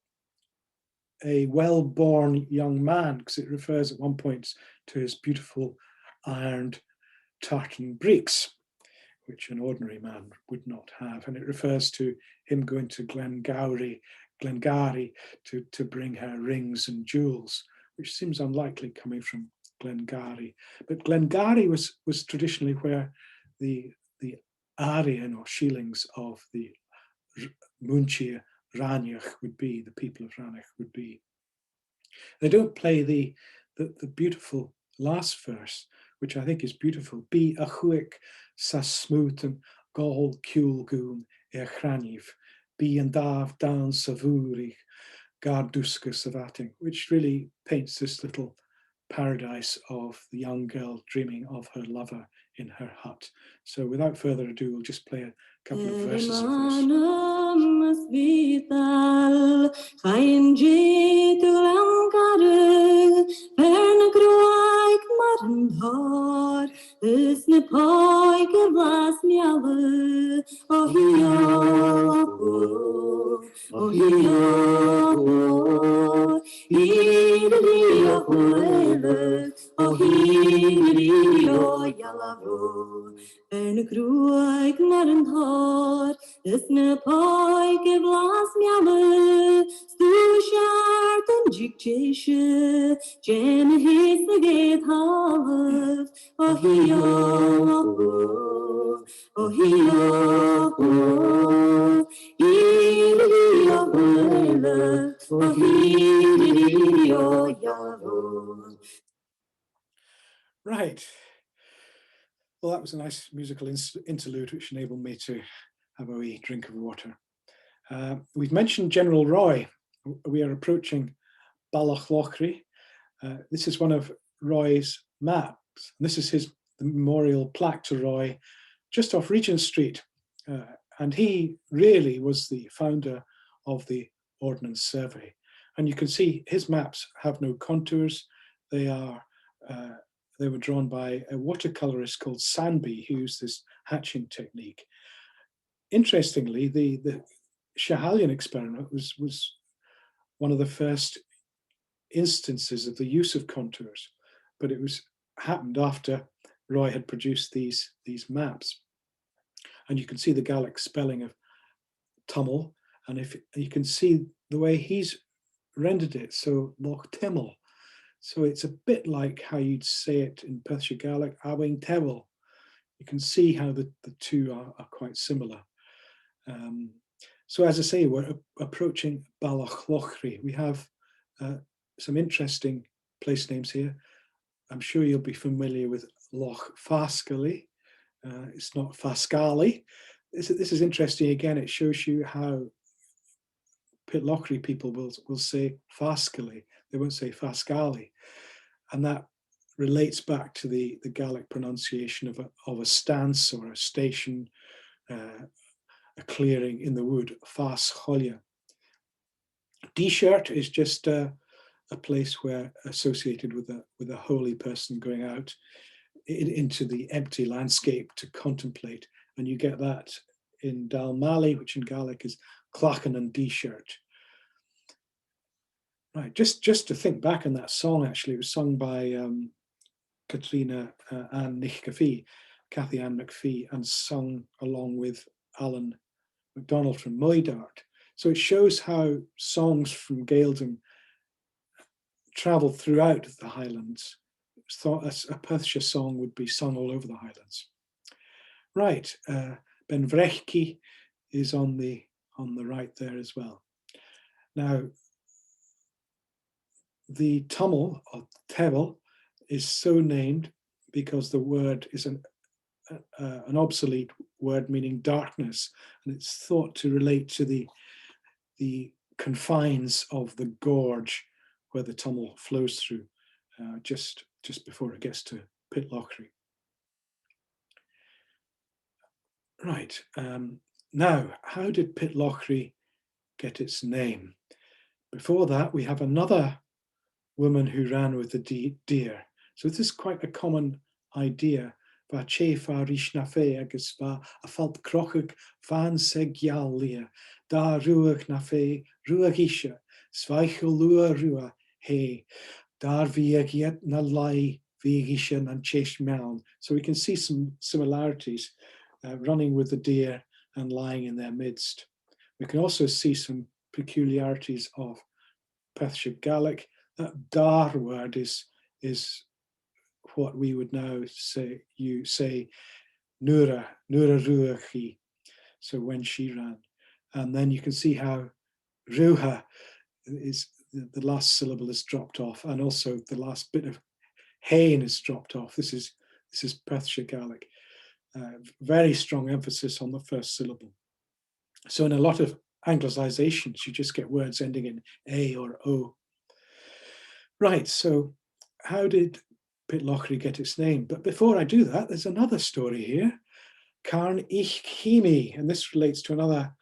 well-born young man, because it refers at one point to his beautiful ironed tartan breeks, which an ordinary man would not have. And it refers to him going to Glengarry to bring her rings and jewels, which seems unlikely coming from Glengarry. But Glengarry was traditionally where the Aryan or shillings of the Munchia Ranach would be, the people of Ranach would be. They don't play the beautiful last verse, which I think is beautiful. Be a chuig sa smooten gol kulgun chraniv, be and dav dan savuri garduska savating, which really paints this little paradise of the young girl dreaming of her lover in her hut. So without further ado, we'll just play a couple of verses of En groeik naar een haar, is ne paike vlas miale, stoesjaart en jikjesje, jen hees de geet half, oh hiyo, oh hiyo, hiyo huele, oh hiyo yalo. Right. Well, that was a nice musical interlude, which enabled me to have a wee drink of water. We've mentioned General Roy. We are approaching Pitlochry. This is one of Roy's maps. And this is the memorial plaque to Roy, just off Regent Street. And he really was the founder of the Ordnance Survey. And you can see his maps have no contours. They were drawn by a watercolorist called Sandby, who used this hatching technique. Interestingly, the Siubhal experiment was one of the first instances of the use of contours, but it happened after Roy had produced these maps. And you can see the Gaelic spelling of Tummel, and if you can see the way he's rendered it, so Loch Timmel. So it's a bit like how you'd say it in Perthshire Gaelic, Awing Tewel. You can see how the two are quite similar. So as I say, we're approaching Pitlochry. We have some interesting place names here. I'm sure you'll be familiar with Loch Fascally. It's not Fascally. This is interesting. Again, it shows you how Pitlochry people will say Fascally. They won't say Fascally. And that relates back to the Gaelic pronunciation of a stance or a station, a clearing in the wood, Fas Cholia. D-shirt is just a place where associated with a holy person going out into the empty landscape to contemplate. And you get that in Dalmally, which in Gaelic is Clachan and D-shirt. Right, just to think back on that song, actually, it was sung by Katrina Ann Cathy Ann McPhee, and sung along with Alan MacDonald from Moireach. So it shows how songs from Gaeldom travelled throughout the Highlands. It's thought a Perthshire song would be sung all over the Highlands. Right, Benvrechki is on the right there as well. Now, the Tummel or Tewel is so named because the word is an obsolete word meaning darkness, and it's thought to relate to the confines of the gorge where the Tummel flows through, just before it gets to Pitlochry. Right. Now, how did Pitlochry get its name? Before that, we have another woman who ran with the deer. So this is quite a common idea. Va che fa rish na fe agus va a falt crochig van segial lia. Da ruach na fe ruach isha. Sveichel lua rua he. Dar viagiet na lai viagisha na chesh mewn. So we can see some similarities running with the deer and lying in their midst. We can also see some peculiarities of Perthshire Gaelic. That dar word is what we would now say, you say Nura ruachi, so when she ran. And then you can see how ruha is, the last syllable is dropped off, and also the last bit of hain is dropped off. This is Perthshire Gaelic. Very strong emphasis on the first syllable. So in a lot of Anglicizations, you just get words ending in A or O. Right, so how did Pitlochry get its name? But before I do that, there's another story here. Carn ich Chimi, and this relates to another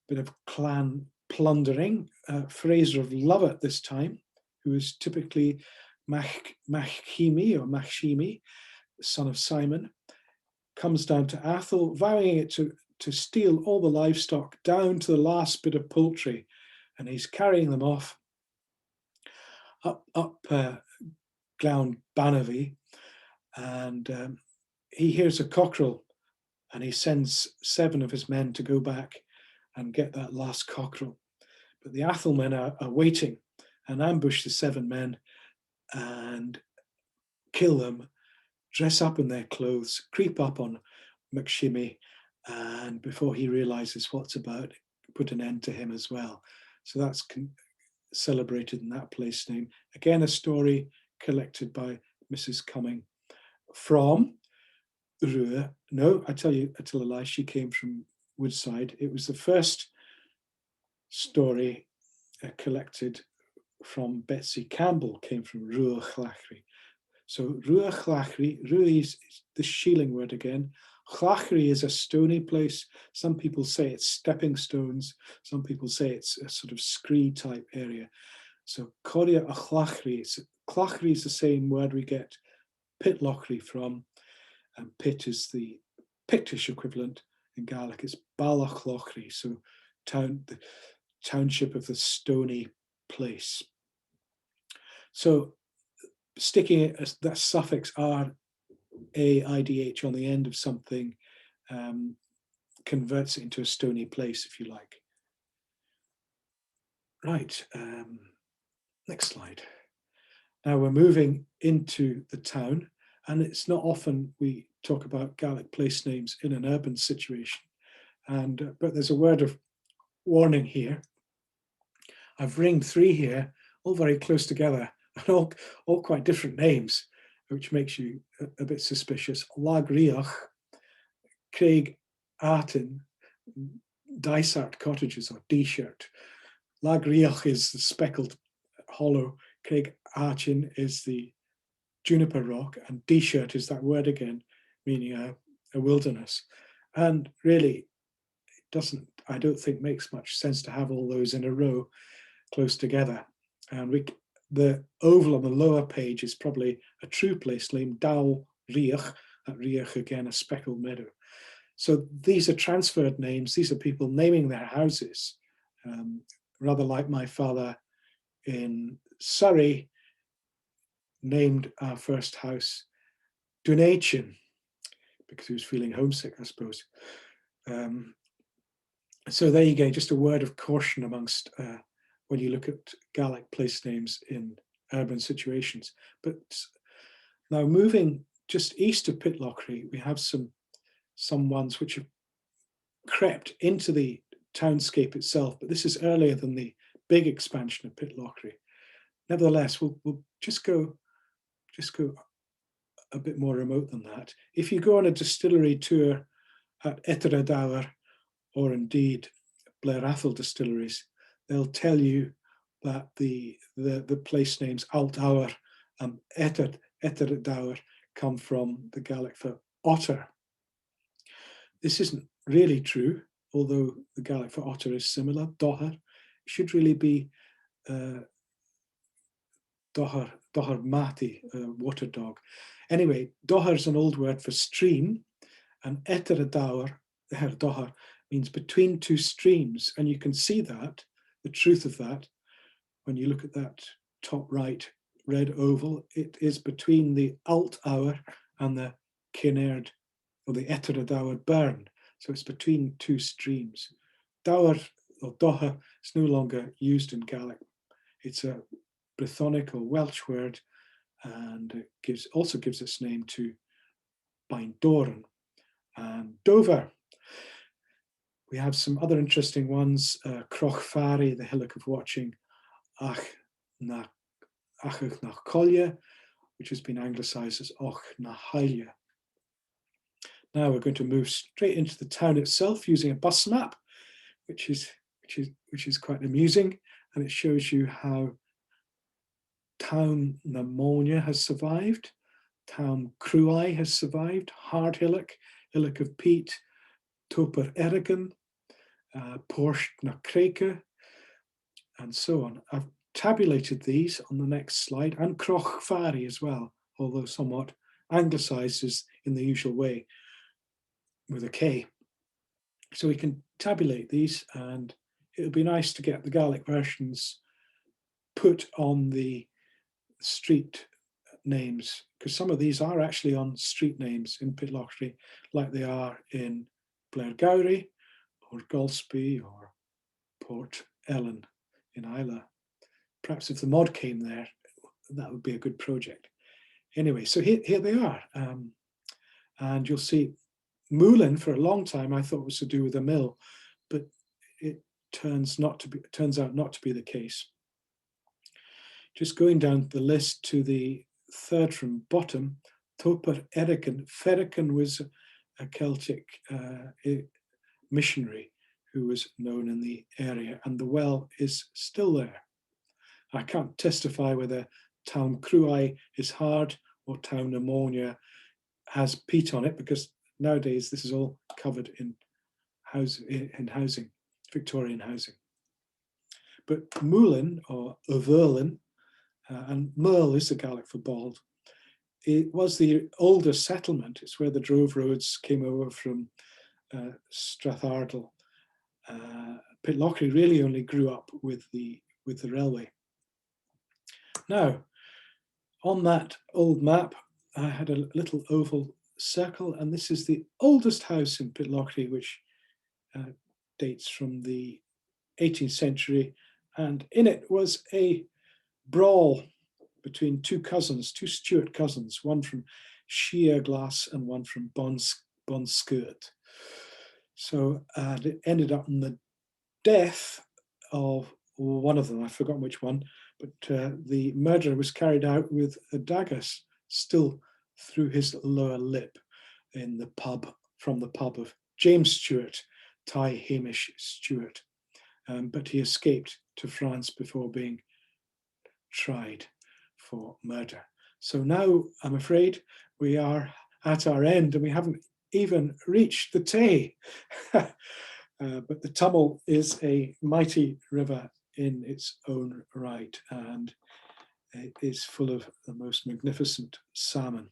bit of clan plundering. Fraser of Lovat this time, who is typically Machchimi or Machshimi, son of Simon, comes down to Athol, vowing it to steal all the livestock down to the last bit of poultry, and he's carrying them off up Glown Banavy, and he hears a cockerel, and he sends 7 of his men to go back and get that last cockerel. But the Athol men are waiting and ambush the 7 men and kill them, dress up in their clothes, creep up on McShimmy, and before he realizes what's about, put an end to him as well. So that's celebrated in that place name. Again, a story collected by Mrs. Cumming from Rua. No, I tell a lie, she came from Woodside. It was the first story collected from Betsy Campbell, came from Rua Chlachry. So Rua Chlachry, Rua is the Sheeling word again. Chlachry is a stony place. Some people say it's stepping stones. Some people say it's a sort of scree type area. So Coria a Chlachry. Chlachry is the same word we get Pitlochry from, and Pit is the Pictish equivalent in Gaelic. It's Balachlochry, so the township of the stony place. So sticking it as that suffix R-A-I-D-H on the end of something converts it into a stony place, if you like. Right, next slide. Now we're moving into the town, and it's not often we talk about Gaelic place names in an urban situation, but there's a word of warning here. I've ringed 3 here, all very close together, and all quite different names, which makes you a bit suspicious. Lagriach, Craig Artin, Dysart Cottages, or D-shirt. Lagriach is the speckled hollow. Craig Archin is the juniper rock, and D-shirt is that word again, meaning a wilderness. And really, it doesn't, I don't think, makes much sense to have all those in a row close together. And the oval on the lower page is probably a true place name, Dal Riach, at Riach again, a speckled meadow. So these are transferred names. These are people naming their houses, rather like my father in Surrey named our first house Dunachin, because he was feeling homesick, I suppose. So there you go, just a word of caution amongst when you look at Gaelic place names in urban situations. But now moving just east of Pitlochry, we have some ones which have crept into the townscape itself, but this is earlier than the big expansion of Pitlochry. Nevertheless, we'll just go a bit more remote than that. If you go on a distillery tour at Etheredour, or indeed Blair Athol distilleries, they'll tell you that the place names Altaur and Etheredour come from the Gaelic for otter. This isn't really true, although the Gaelic for otter is similar. Doher should really be Doher mati, water dog. Anyway, Doher is an old word for stream, and Eteredaur, Doher, means between two streams. And you can see that, the truth of that, when you look at that top right red oval. It is between the Alt Hour and the Kinnaird, or the Eteredaur burn. So it's between two streams. Daur or Doha is no longer used in Gaelic. It's a Brythonic or Welsh word, and it also gives its name to Baindoran and Dover. We have some other interesting ones. Crochfari, the hillock of watching, Achach na Collia, which has been anglicised as Och na Haillia. Now we're going to move straight into the town itself using a bus map, which is quite amusing, and it shows you how Town Pneumonia has survived, Town Cruai has survived, Hard Hillock, Hillock of Peat, Toper Erigan, Pàirt na Craice, and so on. I've tabulated these on the next slide, and Crochfari as well, although somewhat anglicised as in the usual way with a K. So we can tabulate these, and it would be nice to get the Gaelic versions put on the street names, because some of these are actually on street names in Pitlochry, like they are in Blairgowrie or Golspie or Port Ellen in Islay. Perhaps if the mod came there, that would be a good project. Anyway, so here they are. And you'll see Moulin for a long time I thought was to do with a mill, but it turns out not to be the case. Just going down the list to the third from bottom, Toper Erican. Ferrican was a Celtic missionary who was known in the area, and the well is still there. I can't testify whether Town Cruai is hard or Town Pneumonia has peat on it, because nowadays this is all covered in housing, Victorian housing. But Moulin or Overlin, and Merle is the Gaelic for bald, it was the oldest settlement. It's where the drove roads came over from Strathardle. Pitlochry really only grew up with the railway. Now, on that old map, I had a little oval circle, and this is the oldest house in Pitlochry, which dates from the 18th century, and in it was a brawl between two Stuart cousins, one from Sheerglass and one from Bonskirt. So it ended up in the death of one of them, I've forgotten which one, but the murder was carried out with a dagger still through his lower lip in the pub, from the pub of James Stewart, Ty Hamish Stewart. But he escaped to France before being tried for murder. So now I'm afraid we are at our end, and we haven't even reached the Tay. But the Tummel is a mighty river in its own right, and it is full of the most magnificent salmon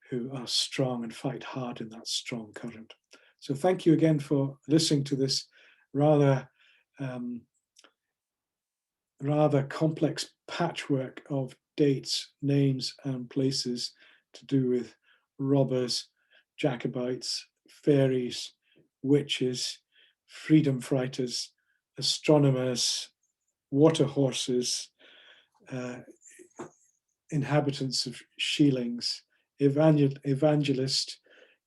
who are strong and fight hard in that strong current. So thank you again for listening to this rather complex patchwork of dates, names, and places to do with robbers, Jacobites, fairies, witches, freedom fighters, astronomers, water horses, inhabitants of Sheelings, evangelist,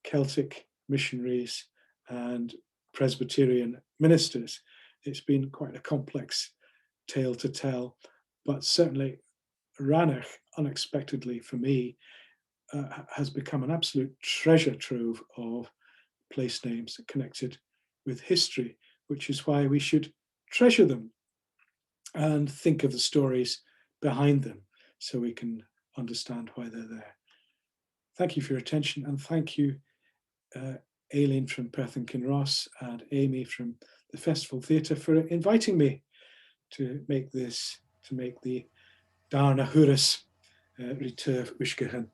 Celtic missionaries, and Presbyterian ministers. It's been quite a complex tale to tell, but certainly Ranach, unexpectedly for me, has become an absolute treasure trove of place names connected with history, which is why we should treasure them and think of the stories behind them so we can understand why they're there. Thank you for your attention, and thank you Aileen from Perth and Kinross, and Amy from the Festival Theatre for inviting me to make the Darna Húras Returv Ushkahan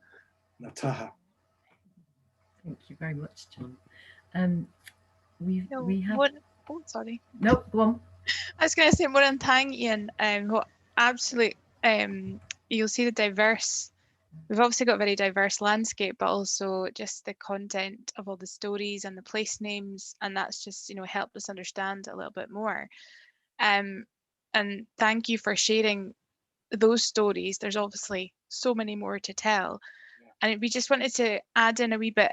na Tatha. Thank you very much, John. We have. Oh, sorry. No, go on. I was going to say more on Tang, Iain. What absolute. You'll see the diverse. We've obviously got a very diverse landscape, but also just the content of all the stories and the place names, and that's just helped us understand a little bit more. And thank you for sharing those stories. There's obviously so many more to tell, and we just wanted to add in a wee bit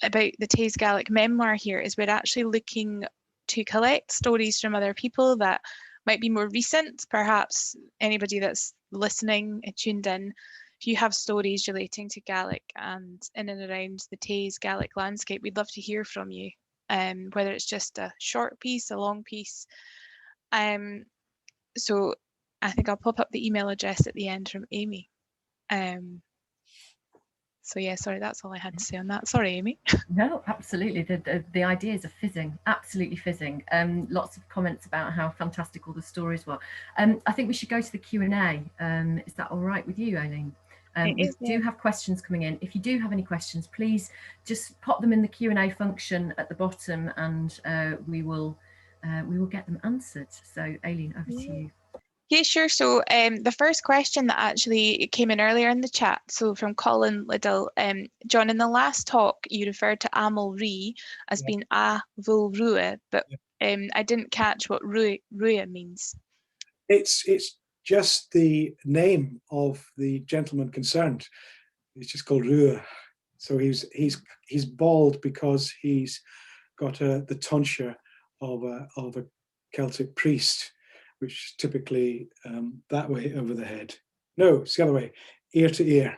about the Fèis Gaelic Memoir here. Is we're actually looking to collect stories from other people that might be more recent. Perhaps anybody that's listening and tuned in, if you have stories relating to Gaelic and in and around the Fèis Gaelic landscape, we'd love to hear from you, whether it's just a short piece, a long piece. So I think I'll pop up the email address at the end from Amy. So yeah, sorry, that's all I had to say on that. Sorry, Amy. No, absolutely. The ideas are fizzing, absolutely fizzing. Lots of comments about how fantastic all the stories were. I think we should go to the Q&A. Is that all right with you, Aileen? We do have questions coming in. If you do have any questions, please just pop them in the Q&A function at the bottom, and we will get them answered. So Aileen, over to you. Yeah, sure. So the first question that actually came in earlier in the chat, so from Colin Liddell, John, in the last talk you referred to Amel Rí as being a vul rua, but I didn't catch what rua means. It's just the name of the gentleman concerned. It's just called Rua. So he's bald because he's got the tonsure of a Celtic priest, which typically that way over the head. No, it's the other way, ear to ear.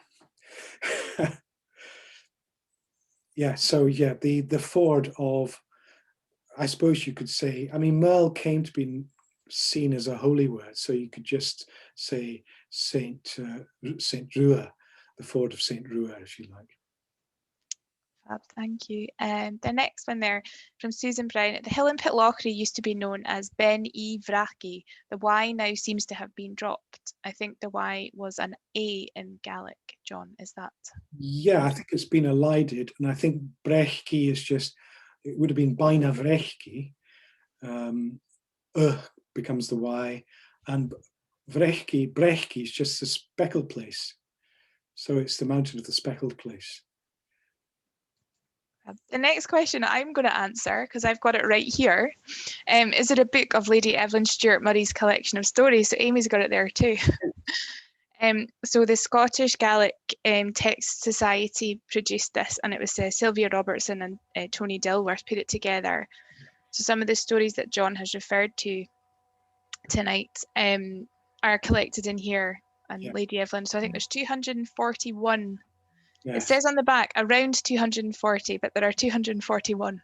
Yeah, so yeah, the ford of, I suppose you could say, I mean, Merle came to be seen as a holy word, so you could just say Saint Rua, the ford of Saint Rua, if you like. Thank you. The next one there from Susan Brown. The hill in Pitlochry used to be known as Ben E Vraki. The Y now seems to have been dropped. I think the Y was an A in Gaelic. John, is that? Yeah, I think it's been elided, and I think Brechki is just, it would have been Baina Vrechki. Becomes the Y, and Brechki is just the speckled place. So it's the mountain of the speckled place. The next question I'm going to answer, because I've got it right here, is it a book of Lady Evelyn Stewart Murray's collection of stories? So Amy's got it there too. So the Scottish Gaelic Text Society produced this, and it was Sylvia Robertson and Tony Dilworth put it together. So some of the stories that John has referred to tonight are collected in here, and Lady Evelyn. So I think there's 241. Yes. It says on the back around 240, but there are 241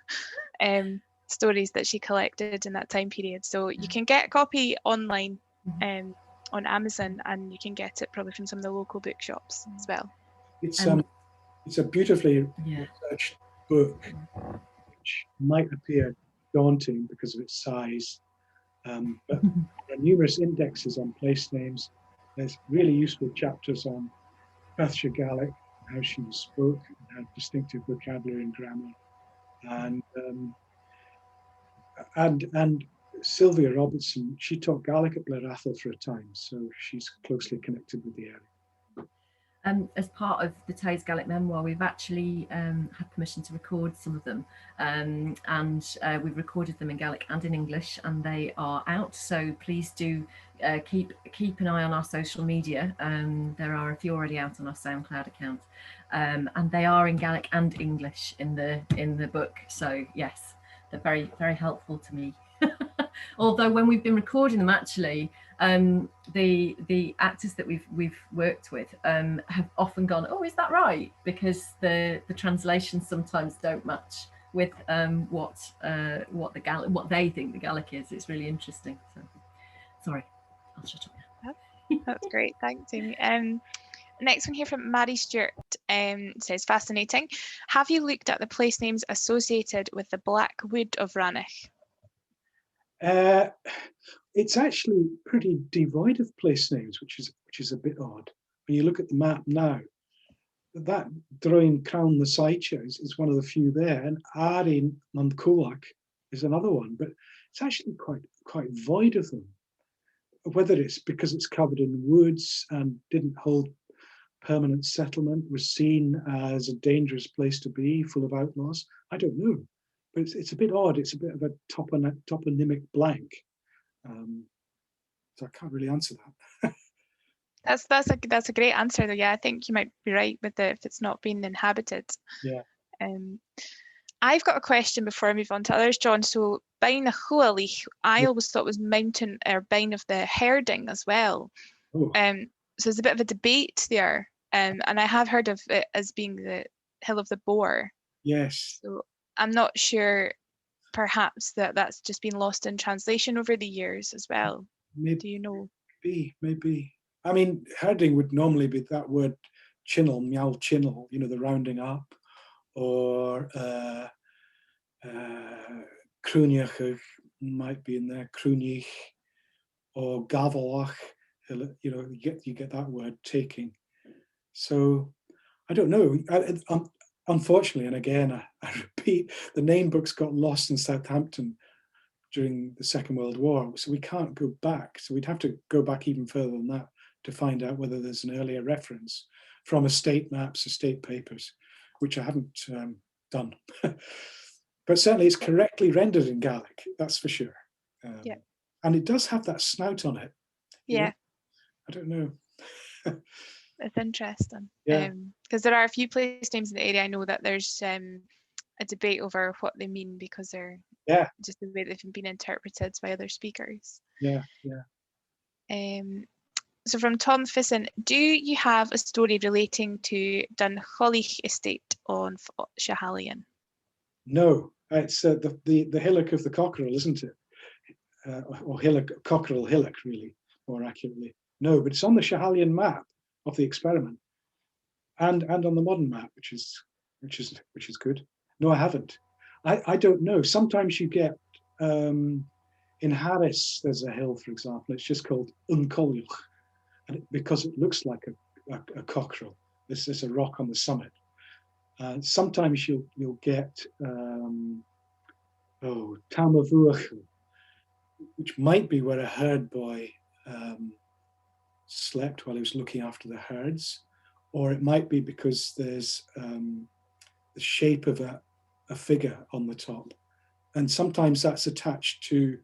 stories that she collected in that time period. So you can get a copy online on Amazon, and you can get it probably from some of the local bookshops as well. It's a beautifully researched book, which might appear daunting because of its size, but there are numerous indexes on place names. There's really useful chapters on Perthshire Gaelic, how she was spoke, and how distinctive vocabulary and grammar, and Sylvia Robertson, she taught Gaelic at Blair Athol for a time, so she's closely connected with the area. As part of the Fèis Gaelic Memoir, we've actually had permission to record some of them, and we've recorded them in Gaelic and in English, and they are out. So please do keep an eye on our social media. There are a few already out on our SoundCloud account, and they are in Gaelic and English in the book. So yes, they're very, very helpful to me. Although when we've been recording them, actually, the actors that we've worked with have often gone, oh, is that right? Because the translations sometimes don't match with what they think the Gaelic is. It's really interesting. So sorry, I'll shut up now. That's great, thanks, Amy. Next one here from Mary Stewart says, fascinating. Have you looked at the place names associated with the Black Wood of Rannoch? It's actually pretty devoid of place names, which is a bit odd. When you look at the map now, that Droin Crown the Saicha is one of the few there, and Arin Montcoach is another one, but it's actually quite void of them. Whether it's because it's covered in woods and didn't hold permanent settlement, was seen as a dangerous place to be, full of outlaws, I don't know. But it's a bit odd. It's a bit of a toponymic blank. So I can't really answer that. That's a great answer though. Yeah, I think you might be right with if it's not being inhabited. Yeah. I've got a question before I move on to others, John. So Bain a Chualich, I always thought was mountain or Bain of the herding as well. Oh. So there's a bit of a debate there. And I have heard of it as being the Hill of the Boar. Yes. So I'm not sure, perhaps that's just been lost in translation over the years as well. Maybe, do you know? Maybe. I mean, herding would normally be that word chinnel, meow chinnel, the rounding up, or crúneach might be in there, crúnich, or gavalach, you get that word, taking. So I don't know. Unfortunately, and again, I repeat, the name books got lost in Southampton during the Second World War, so we can't go back. So we'd have to go back even further than that to find out whether there's an earlier reference from estate maps, estate papers, which I haven't done. But certainly it's correctly rendered in Gaelic, that's for sure. Yeah. And it does have that snout on it. Yeah. I don't know. It's interesting. Yeah. Because there are a few place names in the area. I know that there's a debate over what they mean because they're just the way they've been interpreted by other speakers. Yeah. So from Tom Fisson, do you have a story relating to Duncholich estate on Schiehallion? No, it's the hillock of the cockerel, isn't it? Or hillock, cockerel hillock, really, more accurately. No, but it's on the Schiehallion map of the experiment, and on the modern map, which is good. No, I haven't. I don't know. Sometimes you get in Harris, there's a hill, for example. It's just called Uncolluch, and because it looks like a cockerel. There's a rock on the summit. Sometimes you'll get Tamavuach, which might be where a herd boy slept while he was looking after the herds, or it might be because there's the shape of a figure on the top, and sometimes that's attached to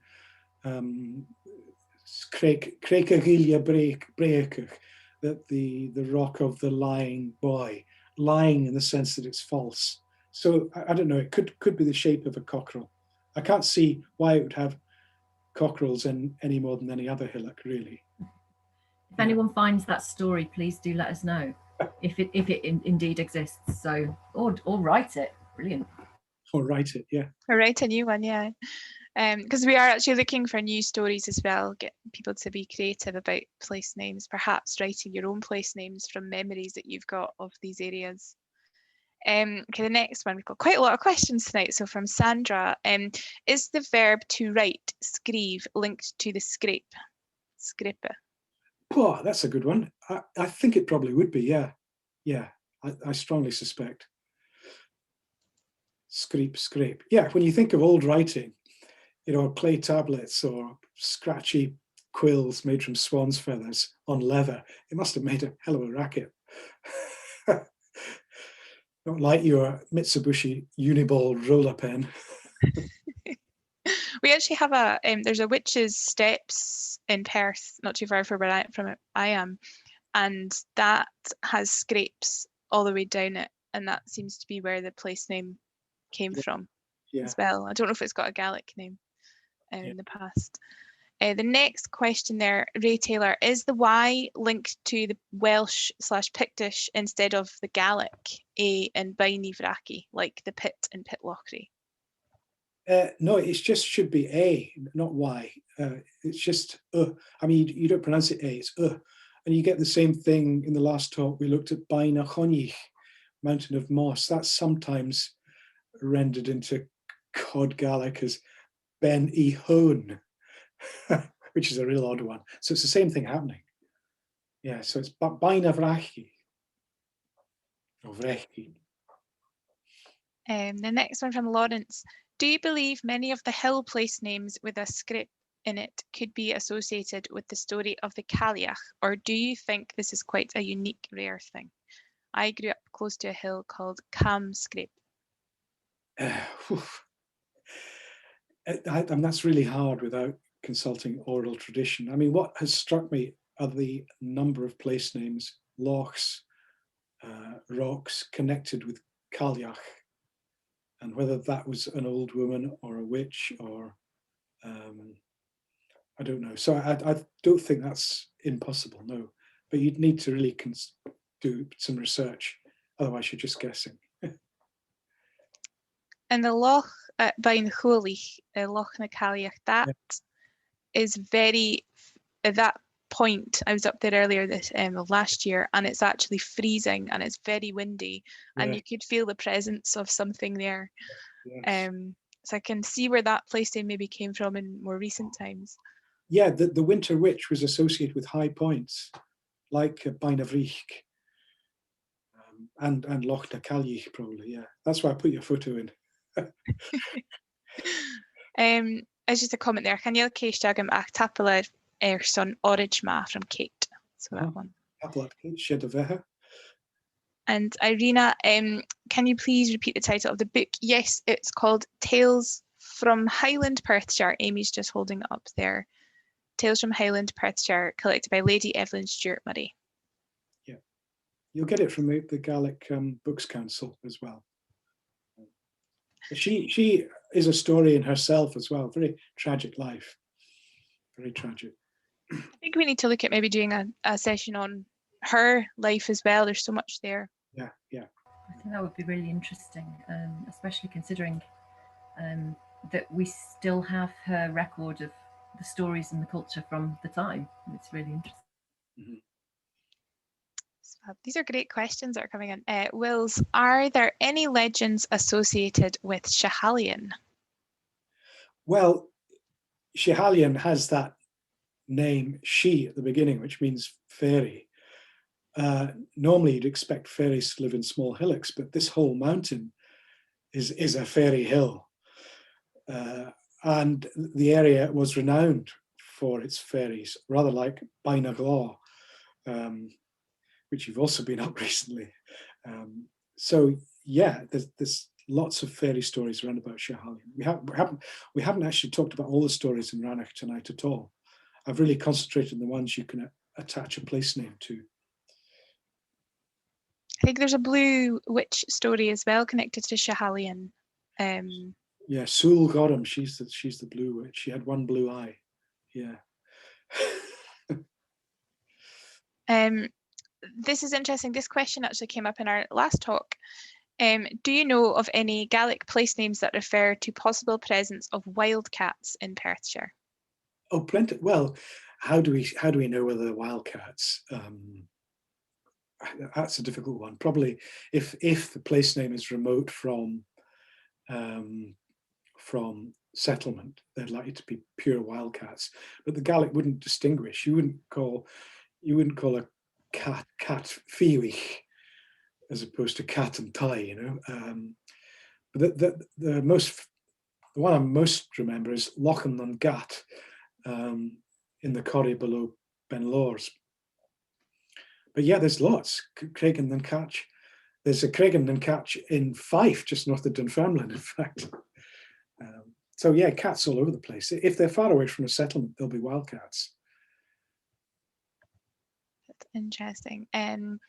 Crecagilia Breakach, that the rock of the lying boy, lying in the sense that it's false. So I don't know, it could be the shape of a cockerel. I can't see why it would have cockerels any more than any other hillock, really. If anyone finds that story, please do let us know if it indeed exists. So or write it. Brilliant. Or write it, yeah. Or write a new one, yeah. Because we are actually looking for new stories as well, get people to be creative about place names, perhaps writing your own place names from memories that you've got of these areas. Okay, the next one, we've got quite a lot of questions tonight. So from Sandra, is the verb to write, skrive, linked to the scrape? Scrape. Oh, that's a good one. I think it probably would be, yeah. Yeah, I strongly suspect. Scrape. Yeah, when you think of old writing, clay tablets or scratchy quills made from swan's feathers on leather, it must have made a hell of a racket. Not like your Mitsubishi Uniball roller pen. We actually have there's a witch's steps in Perth, not too far from where I am, and that has scrapes all the way down it, and that seems to be where the place name came from as well. I don't know if it's got a Gaelic name in the past. The next question there, Ray Taylor, is the Y linked to the Welsh/Pictish instead of the Gaelic A in Baini Vraki, like the pit in Pitlochry? No, it just should be A, not Y. It's just I mean, you don't pronounce it A, it's And you get the same thing in the last talk. We looked at Baina Chonich, Mountain of Moss. That's sometimes rendered into Cod Gaelic as Ben I Hone, which is a real odd one. So it's the same thing happening. Yeah, so it's Baina Vrachi, or Vrechi. The next one from Lawrence. Do you believe many of the hill place names with a script in it could be associated with the story of the Cailleach, or do you think this is quite a unique, rare thing? I grew up close to a hill called Cam Scrape. And that's really hard without consulting oral tradition. I mean, what has struck me are the number of place names, lochs, rocks connected with Cailleach, and whether that was an old woman or a witch or I don't know. So I don't think that's impossible, no. But you'd need to really do some research, otherwise you're just guessing. And the loch at Bain Chualich, Loch na Cailleach, that is very, at that point, I was up there earlier this of last year, and it's actually freezing and it's very windy, and you could feel the presence of something there. Yes. So I can see where that place name maybe came from in more recent times. Yeah, the winter witch was associated with high points, like Bain Vrich and Loch na Cailleach, probably. Yeah, that's why I put your photo in. As just a comment there, can you ceistagam ach tapala son orange ma from Kate? So that one. Tapala Kate, shed of Veha. And Irina, can you please repeat the title of the book? Yes, it's called Tales from Highland, Perthshire. Amy's just holding it up there. Tales from Highland, Perthshire, collected by Lady Evelyn Stewart Murray. Yeah, you'll get it from the Gaelic Books Council as well. She is a story in herself as well. Very tragic life. Very tragic. I think we need to look at maybe doing a session on her life as well. There's so much there. Yeah, yeah. I think that would be really interesting, especially considering that we still have her record of the stories and the culture from the time. It's really interesting. Mm-hmm. These are great questions that are coming in. Wills, are there any legends associated with Siubhal? Well, Siubhal has that name, she, at the beginning, which means fairy. Normally you'd expect fairies to live in small hillocks, but this whole mountain is a fairy hill. And the area was renowned for its fairies, rather like Bainaglaw, which you've also been up recently. So yeah, there's lots of fairy stories around about Siubhal. We haven't actually talked about all the stories in Ranach tonight at all. I've really concentrated on the ones you can attach a place name to. I think there's a blue witch story as well connected to Siubhal. Yeah, Sul Gorum, she's the blue witch. She had one blue eye. Yeah. This is interesting. This question actually came up in our last talk. Do you know of any Gaelic place names that refer to possible presence of wildcats in Perthshire? Oh, plenty. Well, how do we know whether they're wildcats? That's a difficult one. Probably if the place name is remote from settlement, they're likely to be pure wildcats. But the Gaelic wouldn't distinguish. You wouldn't call a cat Fiwich as opposed to cat and tie, you know. But the one I most remember is Lochan and Gat in the corrie below Ben Lors. But yeah, there's lots. Cregan and Catch. There's a Cregan and Catch in Fife, just north of Dunfermline, in fact. So yeah, cats all over the place. If they're far away from a settlement, they'll be wildcats. That's interesting. And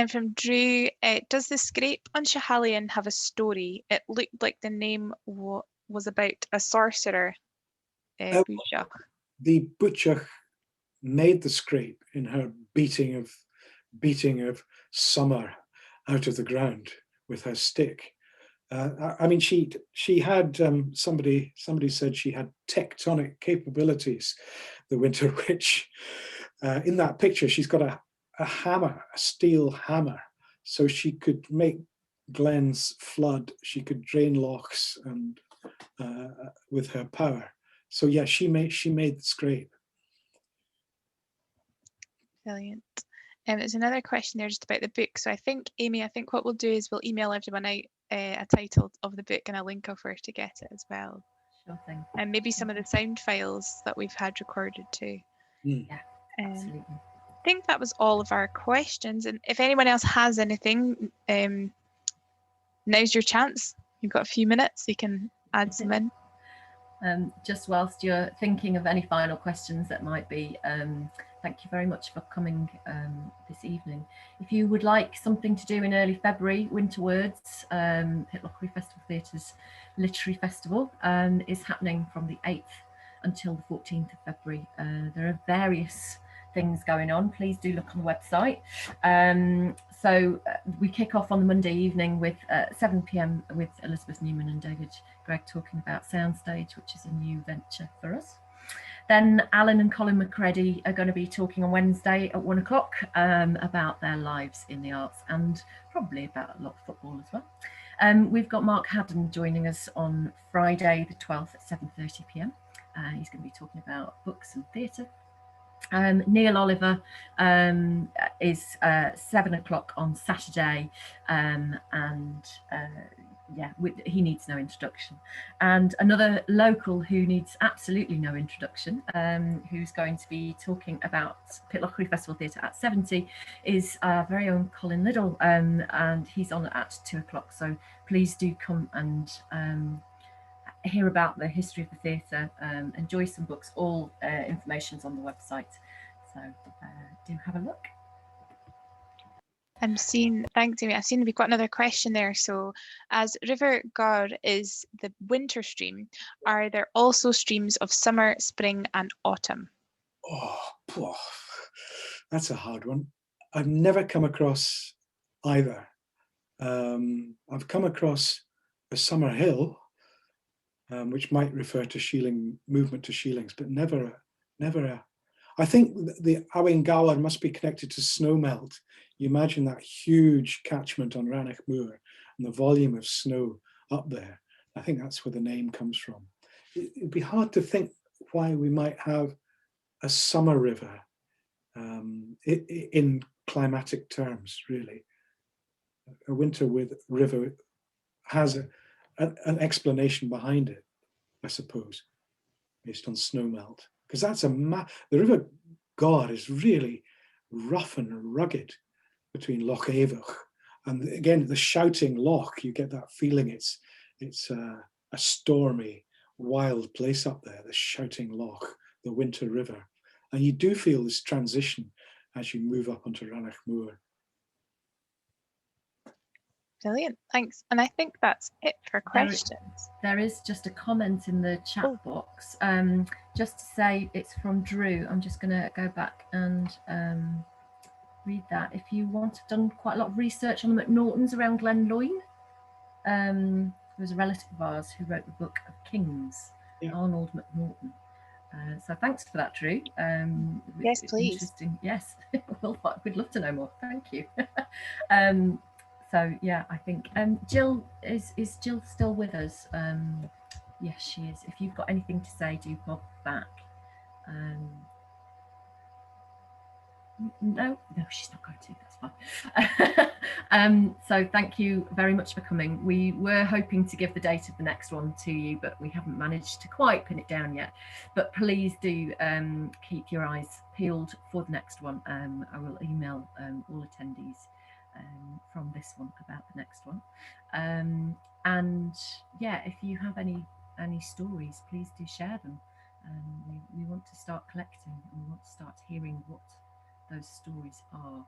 from Drew, does the scrape on Siubhal have a story? It looked like the name was about a sorcerer. Búiseach. The Búiseach made the scrape in her beating of summer out of the ground with her stick. I mean, she had somebody said she had tectonic capabilities, the Winter Witch. in that picture, she's got a hammer, a steel hammer, so she could make glens flood. She could drain lochs and with her power. So yeah, she made the scrape. Brilliant. There's another question there just about the book. So I think, Amy, what we'll do is we'll email everyone out a title of the book and a link of where to get it as well. Sure thing. And maybe some of the sound files that we've had recorded too. Yeah, absolutely. I think that was all of our questions. And if anyone else has anything, now's your chance. You've got a few minutes, you can add some in. Just whilst you're thinking of any final questions that might be, thank you very much for coming this evening. If you would like something to do in early February, Winter Words, Pitlochry Festival Theatre's literary festival is happening from the 8th until the 14th of February. There are various things going on. Please do look on the website. So we kick off on the Monday evening with 7 p.m. with Elizabeth Newman and David Gregg talking about Soundstage, which is a new venture for us. Then Alan and Colin McCready are going to be talking on Wednesday at 1 o'clock about their lives in the arts and probably about a lot of football as well. We've got Mark Haddon joining us on Friday the 12th at 7:30 p.m. He's going to be talking about books and theatre. Neil Oliver is 7 o'clock on Saturday, he needs no introduction. And another local who needs absolutely no introduction, who's going to be talking about Pitlochry Festival Theatre at 70, is our very own Colin Liddell, and he's on at 2 o'clock. So please do come and hear about the history of the theatre, enjoy some books. All information's on the website, so do have a look. I'm seeing, thanks Amy, I've seen we've got another question there. So as River Gar is the winter stream, are there also streams of summer, spring and autumn? Oh, that's a hard one. I've never come across either. I've come across a summer hill, which might refer to movement to Sheelings, but never a. I think the Awen Gawr must be connected to snowmelt. You imagine that huge catchment on Rannoch Moor and the volume of snow up there. I think that's where the name comes from. It'd be hard to think why we might have a summer river in climatic terms, really. A winter river has an explanation behind it, I suppose, based on snowmelt. Because that's the River God is really rough and rugged between Loch Evoch. And again, the shouting loch, you get that feeling it's a stormy, wild place up there, the shouting loch, the winter river. And you do feel this transition as you move up onto Rannoch Moor. Brilliant, thanks. And I think that's it for questions. There is just a comment in the chat box, just to say it's from Drew. I'm just going to go back and read that. If you want, I've done quite a lot of research on the McNaughtons around Glenloyne. There was a relative of ours who wrote the Book of Kings, Arnold McNaughton. So thanks for that, Drew. Yes, please. Interesting. Yes, we'd love to know more. Thank you. So yeah, I think Jill is Jill still with us? Yes, she is. If you've got anything to say, do pop back. No, she's not going to. That's fine. So thank you very much for coming. We were hoping to give the date of the next one to you, but we haven't managed to quite pin it down yet. But please do keep your eyes peeled for the next one. I will email all attendees from this one about the next one. And yeah, if you have any stories, please do share them. We want to start collecting, and we want to start hearing what those stories are.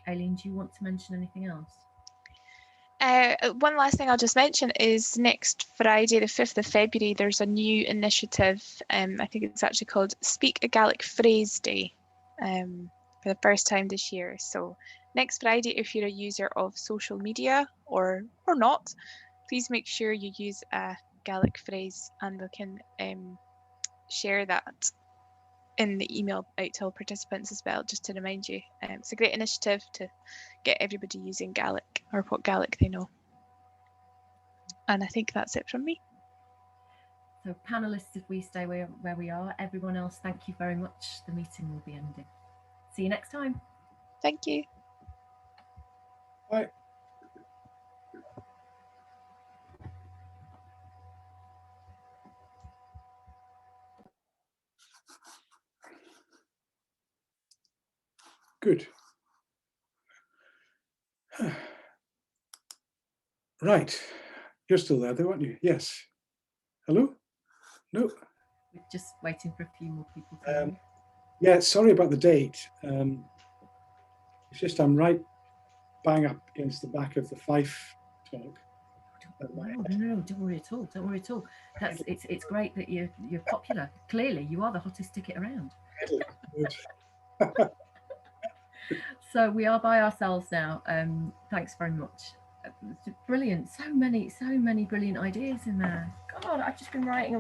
Aileen, do you want to mention anything else? One last thing I'll just mention is next Friday, the 5th of February, there's a new initiative. I think it's actually called Speak a Gaelic Phrase Day for the first time this year. So next Friday, if you're a user of social media or not, please make sure you use a Gaelic phrase and we can share that in the email out to all participants as well, just to remind you. It's a great initiative to get everybody using Gaelic, or what Gaelic they know. And I think that's it from me. So panelists, if we stay where we are, everyone else, thank you very much. The meeting will be ending. See you next time. Thank you. Bye. Good. Right. You're still there, though, aren't you? Yes. Hello? No? We're just waiting for a few more people to leave. Yeah, sorry about the date. It's just I'm right bang up against the back of the Fife talk. No, don't worry at all. Don't worry at all. It's great that you're popular. Clearly, you are the hottest ticket around. So we are by ourselves now. Thanks very much. Brilliant. So many brilliant ideas in there. God, I've just been writing.